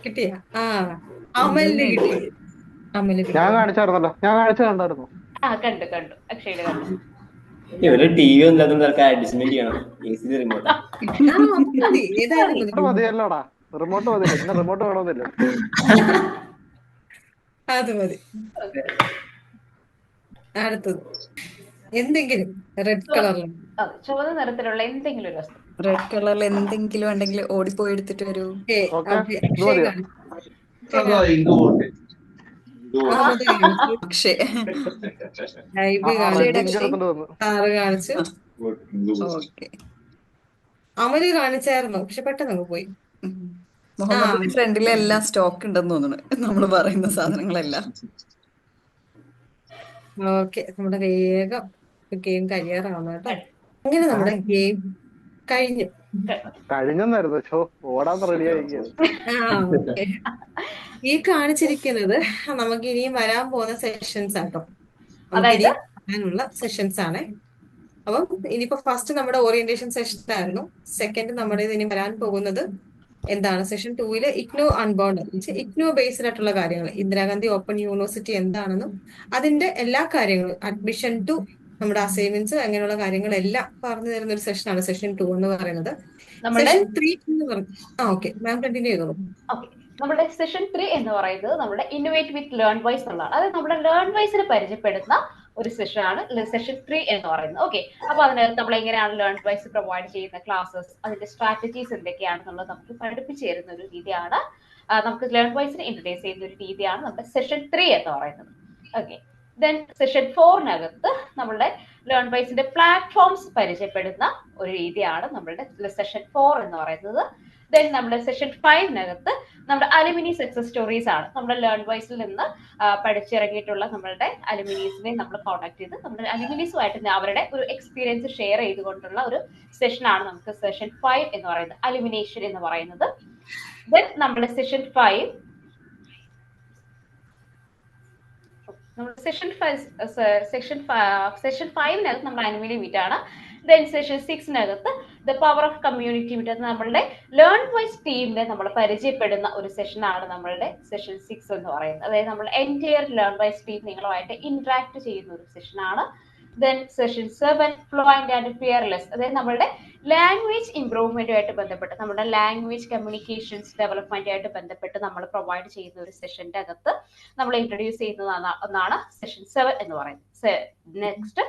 കിട്ടിയ? ആ, അമലിന് കിട്ടി. അമല് ഞാൻ കാണിച്ചായിരുന്നല്ലോ, ഞാൻ കണ്ടായിരുന്നു. ആ, കണ്ടു അക്ഷയുടെ കണ്ടു. ഇവര് ടി വി ഒന്നും ഇല്ലാത്ത അഡ്ജസ്റ്റ്മെന്റ് ചെയ്യണം. AC റിമോട്ട് ഏതായിരുന്നു? മതിയല്ലോടാ, റിമോട്ട് മതിയല്ലോ. പിന്നെ റിമോട്ട് വേണമെന്നില്ല. അത് മതി. അടുത്തത് എന്തെങ്കിലും റെഡ് കളറിൽ. ചുവന്ന നിറത്തിലുള്ള എന്തെങ്കിലും ഒരു വസ്തു. റെഡ് കളറിൽ എന്തെങ്കിലും ഉണ്ടെങ്കിൽ ഓടിപ്പോയി എടുത്തിട്ട് വരൂ. അക്ഷയ് കാണിച്ചു. ഓക്കെ. അമല് കാണിച്ചായിരുന്നു, പക്ഷെ പെട്ടെന്ന് അങ്ങ് പോയി. മുഹമ്മദിന്റെ ഫ്രണ്ടിലെ എല്ലാം സ്റ്റോക്ക് ഉണ്ടെന്ന് തോന്നുന്നു, നമ്മള് പറയുന്ന സാധനങ്ങളെല്ലാം. ഓക്കെ, നമ്മുടെ വേഗം ഗെയിം കഴിയാറാവുന്നു കേട്ടോ. അങ്ങനെ നമ്മുടെ ഗെയിം കഴിഞ്ഞെന്നായിരുന്നു. ഓടാൻ റെഡിയായിരിക്കും. ഈ കാണിച്ചിരിക്കുന്നത് നമുക്ക് ഇനിയും വരാൻ പോകുന്ന സെഷൻസ് ആട്ടോ. വരാനുള്ള സെഷൻസ് ആണ്. അപ്പം ഇനിയിപ്പോ ഫസ്റ്റ് നമ്മുടെ ഓറിയന്റേഷൻ സെഷൻ ആയിരുന്നു. സെക്കൻഡ് നമ്മുടെ ഇനി വരാൻ പോകുന്നത് എന്താണ് session 2 IGNOU unbound IGNOU based ആയിട്ടുള്ള കാര്യങ്ങൾ, ഇന്ദിരാഗാന്ധി ഓപ്പൺ യൂണിവേഴ്സിറ്റി എന്താണെന്നും അതിന്റെ എല്ലാ കാര്യങ്ങളും അഡ്മിഷൻ ടു നമ്മുടെ അസൈൻമെന്റ്സ് അങ്ങനെയുള്ള കാര്യങ്ങളെല്ലാം പറഞ്ഞു തരുന്ന ഒരു സെഷനാണ് സെഷൻ 2 എന്ന് പറയുന്നത്. നമ്മുടെ സെഷൻ 3 എന്ന് പറയുന്നത് ഓക്കെ മാം കണ്ടിന്യൂ ചെയ്തോളൂ. ഓക്കെ, നമ്മുടെ സെഷൻ 3 എന്ന് പറയുന്നത് നമ്മുടെ ഇന്നോവേറ്റ് വിത്ത് ലേൺ വൈസ് എന്നുള്ളതാണ്. അതായത് നമ്മുടെ ലേൺ വൈസിനെ പരിചയപ്പെടുന്ന ഒരു സെഷനാണ് സെഷൻ 3 എന്ന് പറയുന്നത്. ഓക്കെ, അപ്പൊ അതിനകത്ത് നമ്മൾ എങ്ങനെയാണ് ലേൺ വൈസ് പ്രൊവൈഡ് ചെയ്യുന്ന ക്ലാസ്സസ്, അതിന്റെ സ്ട്രാറ്റജീസ് എന്തൊക്കെയാണെന്നുള്ളത് നമുക്ക് പഠിപ്പിച്ചു തരുന്ന ഒരു രീതിയാണ്, നമുക്ക് ലേൺ വൈസിനെ ഇൻട്രൊഡ്യൂസ് ചെയ്യുന്ന ഒരു രീതിയാണ് നമ്മുടെ സെഷൻ 3 എന്ന് പറയുന്നത്. ഓക്കെ, ദെൻ സെഷൻ 4-നകത്ത് നമ്മളുടെ ലേൺ വൈസിന്റെ പ്ലാറ്റ്ഫോംസ് പരിചയപ്പെടുന്ന ഒരു രീതിയാണ് നമ്മളുടെ സെഷൻ 4 എന്ന് പറയുന്നത്. ദെൻ നമ്മുടെ സെഷൻ 5-നകത്ത് നമ്മുടെ അലുമിനി സക്സസ് സ്റ്റോറീസ് ആണ്. നമ്മുടെ ലേൺ വൈസിൽ നിന്ന് പഠിച്ചിറങ്ങിയിട്ടുള്ള നമ്മളുടെ അലുമിനീസിനെ നമ്മൾ കോൺടാക്ട് ചെയ്ത് നമ്മുടെ അലുമിനീസുമായിട്ട് അവരുടെ ഒരു എക്സ്പീരിയൻസ് ഷെയർ ചെയ്തുകൊണ്ടുള്ള ഒരു സെഷനാണ് നമുക്ക് സെഷൻ 5 എന്ന് പറയുന്നത്, അലുമിനേഷൻ എന്ന് പറയുന്നത്. ദെൻ നമ്മുടെ സെഷൻ 5 സെഷൻ 5-നകത്ത് നമ്മൾ അലുമിനി മീറ്റ് ആണ്. ദെൻ സെഷൻ 6-നകത്ത് the power of community meet, അത് നമ്മളുടെ ലേൺ വൈസ് ടീമിനെ നമ്മൾ പരിചയപ്പെടുന്ന ഒരു സെഷനാണ് നമ്മളുടെ സെഷൻ 6 എന്ന് പറയുന്നത്. അതായത് നമ്മൾ എൻറ്റയർ ലേൺ വൈസ് ടീം നിങ്ങളുമായിട്ട് ഇന്ററാക്ട് ചെയ്യുന്ന ഒരു സെഷനാണ്. Then session 7 fluent and fearless, അതായത് നമ്മുടെ ലാംഗ്വേജ് ഇംപ്രൂവ്മെന്റുമായിട്ട് ബന്ധപ്പെട്ട് നമ്മുടെ ലാംഗ്വേജ് കമ്മ്യൂണിക്കേഷൻസ് ഡെവലപ്മെന്റുമായിട്ട് ബന്ധപ്പെട്ട് നമ്മൾ പ്രൊവൈഡ് ചെയ്യുന്ന ഒരു സെഷന്റെ അകത്ത് നമ്മൾ ഇൻട്രൊഡ്യൂസ് ചെയ്യുന്നതാണ് ഒന്നാണ് സെഷൻ 7 എന്ന് പറയുന്നത്. നെക്സ്റ്റ്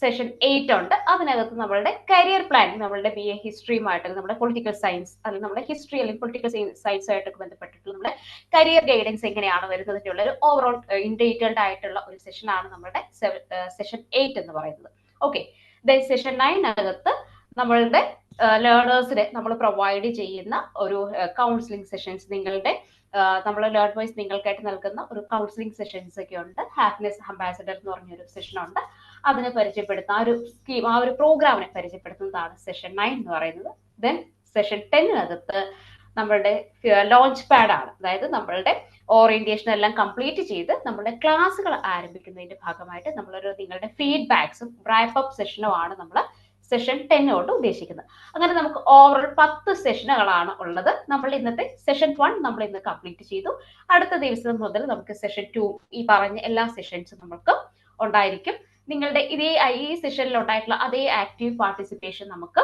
സെഷൻ 8 ഉണ്ട്. അതിനകത്ത് നമ്മളുടെ കരിയർ പ്ലാനിങ്, നമ്മളുടെ BA ഹിസ്റ്ററിയുമായിട്ട് നമ്മുടെ പൊളിറ്റിക്കൽ സയൻസ് അല്ലെങ്കിൽ നമ്മുടെ ഹിസ്റ്ററി അല്ലെങ്കിൽ പൊളിറ്റിക്കൽ സയൻസുമായിട്ടൊക്കെ ബന്ധപ്പെട്ടിട്ട് നമ്മുടെ കരിയർ ഗൈഡൻസ് എങ്ങനെയാണ് വരുന്നതിന്റെ ഉള്ള ഒരു ഓവറോൾ ഡീറ്റെയിൽഡ് ആയിട്ടുള്ള ഒരു സെഷനാണ് നമ്മുടെ സെഷൻ 8 എന്ന് പറയുന്നത്. ഓക്കെ, ദെൻ സെഷൻ 9-നകത്ത് നമ്മളുടെ ലേണേഴ്സിനെ നമ്മൾ പ്രൊവൈഡ് ചെയ്യുന്ന ഒരു കൗൺസിലിംഗ് സെഷൻസ്, നിങ്ങളുടെ നമ്മൾ ലേൺ വൈസ് നിങ്ങൾക്കായിട്ട് നൽകുന്ന ഒരു കൗൺസിലിംഗ് സെഷൻസ് ഒക്കെ ഉണ്ട്. ഹാപ്പിനെസ് അംബാസഡർ എന്ന് പറഞ്ഞൊരു സെഷൻ ഉണ്ട്. അതിനെ പരിചയപ്പെടുത്തുന്ന ആ ഒരു സ്കീം, ആ ഒരു പ്രോഗ്രാമിനെ പരിചയപ്പെടുത്തുന്നതാണ് സെഷൻ 9 എന്ന് പറയുന്നത്. ദെൻ സെഷൻ 10-നകത്ത് നമ്മളുടെ ലോഞ്ച് പാഡ് ആണ്. അതായത് നമ്മളുടെ ഓറിയന്റേഷൻ എല്ലാം കംപ്ലീറ്റ് ചെയ്ത് നമ്മുടെ ക്ലാസ്സുകൾ ആരംഭിക്കുന്നതിന്റെ ഭാഗമായിട്ട് നമ്മളൊരു നിങ്ങളുടെ ഫീഡ്ബാക്സും റാപ്പ് സെഷനും ആണ് നമ്മൾ സെഷൻ 10 കൊണ്ട് ഉദ്ദേശിക്കുന്നത്. അങ്ങനെ നമുക്ക് ഓവറോൾ 10 സെഷനുകളാണ് ഉള്ളത്. നമ്മൾ ഇന്നത്തെ സെഷൻ 1 നമ്മൾ ഇന്ന് കംപ്ലീറ്റ് ചെയ്തു. അടുത്ത ദിവസം മുതൽ നമുക്ക് സെഷൻ 2 ഈ പറഞ്ഞ എല്ലാ സെഷൻസും നമുക്ക് ഉണ്ടായിരിക്കും. നിങ്ങളുടെ ഈ സെഷനിൽ ഉണ്ടായിട്ടുള്ള അതേ ആക്റ്റീവ് പാർട്ടിസിപ്പേഷൻ നമുക്ക്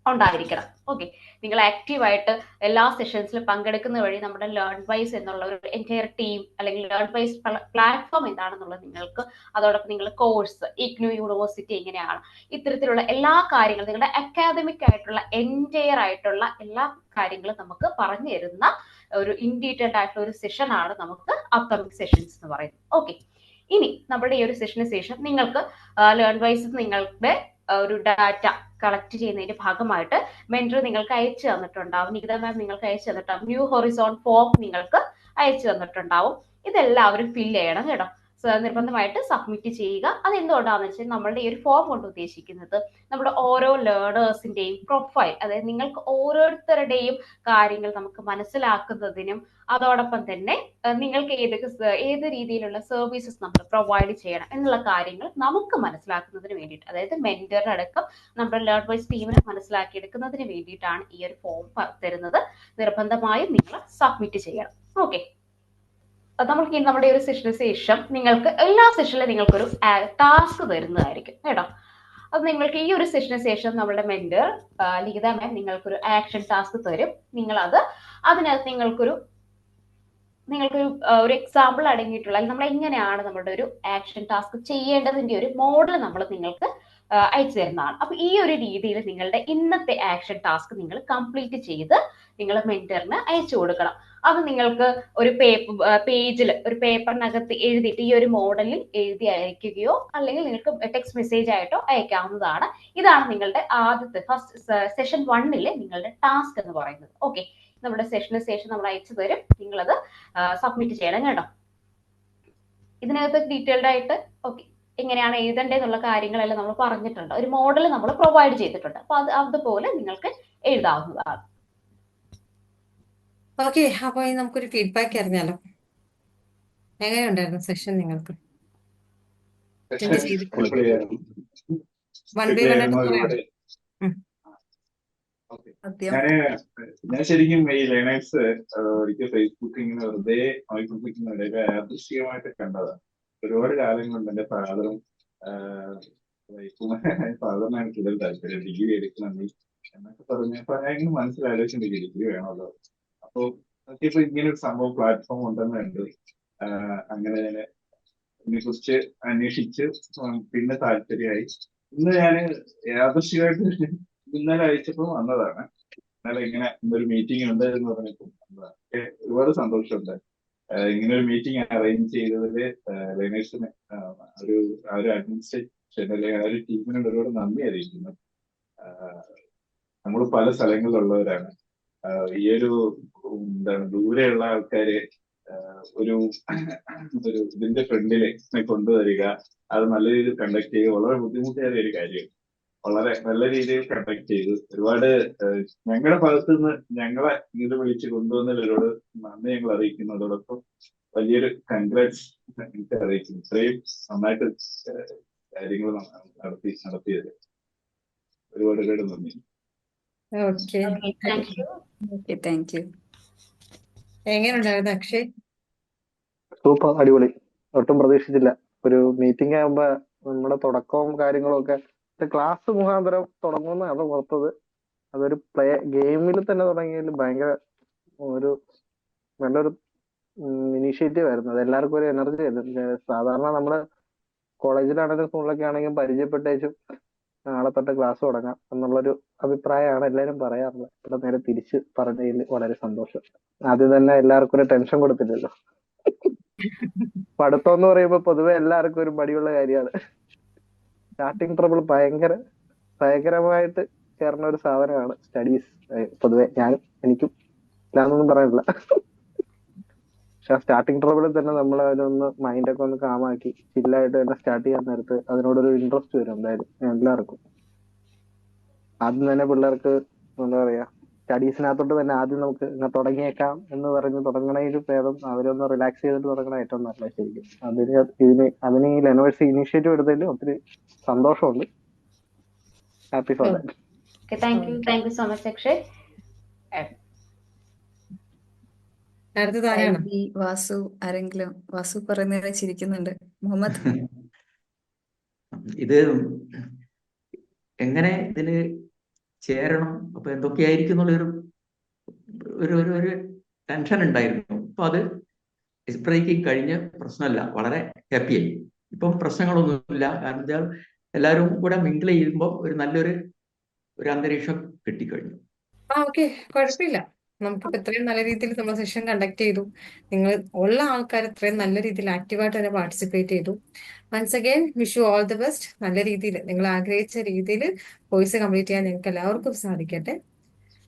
ഉണ്ടായിരിക്കണം. ഓക്കെ, നിങ്ങൾ ആക്റ്റീവായിട്ട് എല്ലാ സെഷൻസിലും പങ്കെടുക്കുന്ന വഴി നമ്മുടെ ലേൺ വൈസ് എന്നുള്ള ഒരു എൻറ്റയർ ടീം അല്ലെങ്കിൽ ലേൺ വൈസ് പ്ലാറ്റ്ഫോം എന്താണെന്നുള്ളത് നിങ്ങൾക്ക്, അതോടൊപ്പം നിങ്ങളുടെ കോഴ്സ് ഇഗ്നോ യൂണിവേഴ്സിറ്റി എങ്ങനെയാണ്, ഇത്തരത്തിലുള്ള എല്ലാ കാര്യങ്ങളും നിങ്ങളുടെ അക്കാദമിക് ആയിട്ടുള്ള എൻറ്റയർ ആയിട്ടുള്ള എല്ലാ കാര്യങ്ങളും നമുക്ക് പറഞ്ഞു തരുന്ന ഒരു ഇൻ ഡീറ്റെയിൽഡ് ആയിട്ടുള്ള ഒരു സെഷനാണ് നമുക്ക് അപ്കമിങ് സെഷൻസ് എന്ന് പറയുന്നത്. ഓക്കെ, ഇനി നമ്മുടെ ഈ ഒരു സെഷന് ശേഷം നിങ്ങൾക്ക് ലേൺ വൈസ് നിങ്ങളുടെ ഒരു ഡാറ്റ കളക്ട് ചെയ്യുന്നതിന്റെ ഭാഗമായിട്ട് മെന്റർ നിങ്ങൾക്ക് അയച്ചു തന്നിട്ടുണ്ടാവും, നികിത മാം നിങ്ങൾക്ക് അയച്ചു തന്നിട്ടുണ്ടാവും, ന്യൂ ഹൊറിസോൺ ഫോം നിങ്ങൾക്ക് അയച്ചു തന്നിട്ടുണ്ടാവും. ഇതെല്ലാവരും ഫില്ല് ചെയ്യണം കേട്ടോ. നിർബന്ധമായിട്ട് സബ്മിറ്റ് ചെയ്യുക. അത് എന്തുകൊണ്ടാണെന്ന് വെച്ചാൽ നമ്മളുടെ ഈ ഒരു ഫോം കൊണ്ട് ഉദ്ദേശിക്കുന്നത് നമ്മുടെ ഓരോ ലേണേഴ്സിന്റെയും പ്രൊഫൈൽ, അതായത് നിങ്ങൾക്ക് ഓരോരുത്തരുടെയും കാര്യങ്ങൾ നമുക്ക് മനസ്സിലാക്കുന്നതിനും അതോടൊപ്പം തന്നെ നിങ്ങൾക്ക് ഏത് രീതിയിലുള്ള സർവീസസ് നമ്മൾ പ്രൊവൈഡ് ചെയ്യണം എന്നുള്ള കാര്യങ്ങൾ നമുക്ക് മനസ്സിലാക്കുന്നതിന് വേണ്ടിയിട്ട്, അതായത് മെന്ററിനടക്കം നമ്മുടെ ലേൺ വൈസ് ടീമിനെ മനസ്സിലാക്കിയെടുക്കുന്നതിന് വേണ്ടിയിട്ടാണ് ഈ ഒരു ഫോം തരുന്നത്. നിർബന്ധമായും നിങ്ങൾ സബ്മിറ്റ് ചെയ്യണം. ഓക്കെ, നമുക്ക് നമ്മുടെ ഒരു സെഷന് ശേഷം നിങ്ങൾക്ക് എല്ലാ സെഷനിലും നിങ്ങൾക്കൊരു ടാസ്ക് തരുന്നതായിരിക്കും കേട്ടോ. അത് നിങ്ങൾക്ക് ഈ ഒരു സെഷന് ശേഷം നമ്മുടെ മെന്റർ ലിഖിത മാം നിങ്ങൾക്കൊരു ആക്ഷൻ ടാസ്ക് തരും. അതിനകത്ത് നിങ്ങൾക്കൊരു എക്സാമ്പിൾ അടങ്ങിയിട്ടുള്ള നമ്മൾ എങ്ങനെയാണ് നമ്മുടെ ഒരു ആക്ഷൻ ടാസ്ക് ചെയ്യേണ്ടതിന്റെ ഒരു മോഡൽ നമ്മൾ നിങ്ങൾക്ക് അയച്ചു തരുന്നതാണ്. അപ്പൊ ഈ ഒരു രീതിയിൽ നിങ്ങളുടെ ഇന്നത്തെ ആക്ഷൻ ടാസ്ക് നിങ്ങൾ കംപ്ലീറ്റ് ചെയ്ത് നിങ്ങൾ മെന്ററിന് അയച്ചു കൊടുക്കണം. അത് നിങ്ങൾക്ക് ഒരു പേജിൽ ഒരു പേപ്പറിനകത്ത് എഴുതിയിട്ട് ഈ ഒരു മോഡലിൽ എഴുതി അയക്കുകയോ അല്ലെങ്കിൽ നിങ്ങൾക്ക് ടെക്സ്റ്റ് മെസ്സേജ് ആയിട്ടോ അയക്കാവുന്നതാണ്. ഇതാണ് നിങ്ങളുടെ ആദ്യത്തെ സെഷൻ 1-ലെ നിങ്ങളുടെ ടാസ്ക് എന്ന് പറയുന്നത്. ഓക്കെ, നമ്മുടെ സെഷന് ശേഷം നമ്മൾ അയച്ചു തരും, നിങ്ങളത് സബ്മിറ്റ് ചെയ്യണം കേട്ടോ. ഇതിനകത്ത് ഡീറ്റെയിൽഡ് ആയിട്ട് ഓക്കെ എങ്ങനെയാണ് എഴുതേണ്ടതെന്നുള്ള കാര്യങ്ങളെല്ലാം നമ്മൾ പറഞ്ഞിട്ടുണ്ട്. ഒരു മോഡൽ നമ്മൾ പ്രൊവൈഡ് ചെയ്തിട്ടുണ്ട്. അപ്പൊ അതുപോലെ നിങ്ങൾക്ക് എഴുതാവുന്നതാണ്. ഓക്കെ, അപ്പൊ നമുക്കൊരു ഫീഡ്ബാക്ക് അറിഞ്ഞാലോ. എങ്ങനെയുണ്ടായിരുന്നു സെഷൻ നിങ്ങൾക്ക്? വൺ ബൈ വൺ ആയിട്ട് പറയാം. സത്യം. ഞാൻ ശരിക്കും ഈ ലേണേഴ്സ് ഒരിക്കൽ ഫേസ്ബുക്ക് ഇങ്ങനെ വെറുതെ നോക്കിക്കൊണ്ടിരിക്കുന്നുണ്ട് യാദൃശ്ചികമായിട്ട് കണ്ടതാണ്. ഒരുപാട് കാലം കൊണ്ട് എന്റെ ഫാദറും വൈഫും ഫാദറിനാണ് കൂടുതൽ താല്പര്യം ഡിഗ്രി എടുക്കുന്നുണ്ട് എന്നൊക്കെ പറഞ്ഞപ്പോ ഞാൻ ഇങ്ങനെ മനസ്സിലാലോചിച്ചിട്ടുണ്ട് ഡിഗ്രി വേണമല്ലോ. അപ്പൊ നോക്കിയപ്പോ ഇങ്ങനെ ഒരു സംഭവം പ്ലാറ്റ്ഫോം ഉണ്ടെന്ന് കണ്ട് അങ്ങനെ ഞാൻ ഇതിനെക്കുറിച്ച് അന്വേഷിച്ച് പിന്നെ താല്പര്യമായി. ഇന്ന് ഞാൻ യാദൃശ്ചികമായിട്ട് ഇന്നലെ അയച്ചപ്പോൾ വന്നതാണ്. ഇന്നലെ ഇങ്ങനെ ഒരു മീറ്റിംഗ് ഉണ്ട് എന്ന് പറഞ്ഞപ്പോൾ വന്നതാണ്. ഒരുപാട് സന്തോഷമുണ്ട് ഇങ്ങനെ ഒരു മീറ്റിംഗ് അറേഞ്ച് ചെയ്തതില് ലേണേഴ്സിന് ആ ഒരു അഡ്മിനിസ്ട്രേഷൻ അല്ലെങ്കിൽ ആ ഒരു ടീമിനോട് ഒരുപാട് നന്ദി അറിയിക്കുന്നു. നമ്മൾ പല സ്ഥലങ്ങളിലുള്ളവരാണ്. ഈ ഒരു എന്താണ് ദൂരെയുള്ള ആൾക്കാര് ഒരു ഇതിന്റെ ഫ്രണ്ടില് കൊണ്ടുവരിക, അത് നല്ല രീതിയിൽ കണ്ടക്ട് ചെയ്യുക വളരെ ബുദ്ധിമുട്ടേറിയ ഒരു കാര്യമാണ്. വളരെ നല്ല രീതിയിൽ കണ്ടക്ട് ചെയ്തു. ഒരുപാട് ഞങ്ങളുടെ ഭാഗത്തു നിന്ന് ഞങ്ങളെ ഇത് വിളിച്ച് കൊണ്ടുവന്നവരോട് നന്ദി ഞങ്ങൾ അറിയിക്കുന്നതോടൊപ്പം വലിയൊരു കൺഗ്രാറ്റ്സ് എനിക്ക് അറിയിക്കുന്നു. ഇത്രയും നന്നായിട്ട് കാര്യങ്ങൾ നടത്തിയത് ഒരുപാട് നന്ദി. Okay, thank you. Okay, thank you. എങ്ങനെയുണ്ടായിരുന്നു അക്ഷയ്? സൂപ്പർ, അടിപൊളി. ഒട്ടും പ്രതീക്ഷിച്ചില്ല. ഒരു മീറ്റിംഗ് ആകുമ്പോ നമ്മുടെ തുടക്കവും കാര്യങ്ങളും ഒക്കെ ക്ലാസ് മുഖാന്തരം തുടങ്ങുന്നതാണ് ഓർത്തത്. അതൊരു ഗെയിമിൽ തന്നെ തുടങ്ങിയതിൽ ഭയങ്കര ഒരു നല്ലൊരു ഇനീഷ്യേറ്റീവ് ആയിരുന്നു. അത് എല്ലാവർക്കും ഒരു എനർജി ആയിരുന്നു. സാധാരണ നമ്മള് കോളേജിലാണെങ്കിലും സ്കൂളിലൊക്കെ ആണെങ്കിലും പരിചയപ്പെട്ടേച്ചും നാളെ തൊട്ട് ക്ലാസ് തുടങ്ങാം എന്നുള്ളൊരു അഭിപ്രായമാണ് എല്ലാവരും പറയാറുള്ളത്. ഇവിടെ നേരെ തിരിച്ച് പറഞ്ഞതിൽ വളരെ സന്തോഷം. ആദ്യം തന്നെ എല്ലാവർക്കും ഒരു ടെൻഷൻ കൊടുത്തില്ലല്ലോ. പഠിത്തം എന്ന് പറയുമ്പോ പൊതുവെ എല്ലാവർക്കും ഒരു മടിയുള്ള കാര്യമാണ്. സ്റ്റാർട്ടിങ് ട്രബിൾ ഭയങ്കരമായിട്ട് കയറുന്ന ഒരു സാധനമാണ് സ്റ്റഡീസ്. പൊതുവെ എനിക്കും ഞാനൊന്നും പറയാനില്ല. പക്ഷെ സ്റ്റാർട്ടിങ് ട്രബിളിൽ തന്നെ നമ്മൾ അതിനൊന്ന് മൈൻഡൊക്കെ ഒന്ന് കാമാക്കി ചില്ലായിട്ട് തന്നെ സ്റ്റാർട്ട് ചെയ്യാൻ നേരത്ത് അതിനോടൊരു ഇൻട്രസ്റ്റ് വരും എന്തായാലും എല്ലാവർക്കും. ആദ്യം തന്നെ പിള്ളേർക്ക് എന്താ പറയാ സ്റ്റഡീസിനകത്തോട്ട് തന്നെ ആദ്യം നമുക്ക് തുടങ്ങിയേക്കാം എന്ന് പറഞ്ഞ് തുടങ്ങണതിന് ഭേദം അവരൊന്ന് റിലാക്സ് ചെയ്തിട്ട് തുടങ്ങണ ഏറ്റവും നല്ല ശരിക്കും. അതിന് ഈ ലെനോവേഴ്സ് ഇനീഷ്യേറ്റീവ് എടുത്തതിൽ ഒത്തിരി സന്തോഷമുണ്ട്. Happy for that. Thank you so much Akshay. അടുത്തത് ആരാണ്? വാസു, ആരെങ്കിലും? വാസു കുറെ നേരം ചിരിക്കുന്നുണ്ട്. മുഹമ്മദ്. ഇത് എങ്ങനെ ഇതില് ചേരണം, അപ്പൊ എന്തൊക്കെയായിരിക്കും എന്നുള്ളൊരു ഒരു ടെൻഷൻ ഉണ്ടായിരുന്നു. അപ്പൊ അത് ഐസ് ബ്രേക്കിംഗ് കഴിഞ്ഞ് പ്രശ്നമല്ല, വളരെ ഹാപ്പിയായി. ഇപ്പം പ്രശ്നങ്ങളൊന്നുമില്ല. കാരണം വെച്ചാൽ എല്ലാവരും കൂടെ മിങ്കിൾ ചെയ്യുമ്പോൾ ഒരു നല്ലൊരു അന്തരീക്ഷം കിട്ടിക്കഴിഞ്ഞു. ഓക്കെ, കുഴപ്പമില്ല. നമുക്കിപ്പോ ഇത്രയും നല്ല രീതിയിൽ നമ്മൾ സെഷൻ കണ്ടക്ട് ചെയ്തു. നിങ്ങൾ ഉള്ള ആൾക്കാർ ഇത്രയും നല്ല രീതിയിൽ ആക്റ്റീവായിട്ട് തന്നെ പാർട്ടിസിപ്പേറ്റ് ചെയ്തു. Once again wish you all the best. നല്ല രീതിയിൽ നിങ്ങൾ ആഗ്രഹിച്ച രീതിയിൽ കോഴ്സ് കംപ്ലീറ്റ് ചെയ്യാൻ നിങ്ങൾക്ക് എല്ലാവർക്കും സാധിക്കട്ടെ.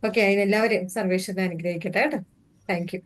ഓക്കെ, അതിനെല്ലാവരെയും സർവേശ്വരനെ അനുഗ്രഹിക്കട്ടെ കേട്ടോ. Thank you.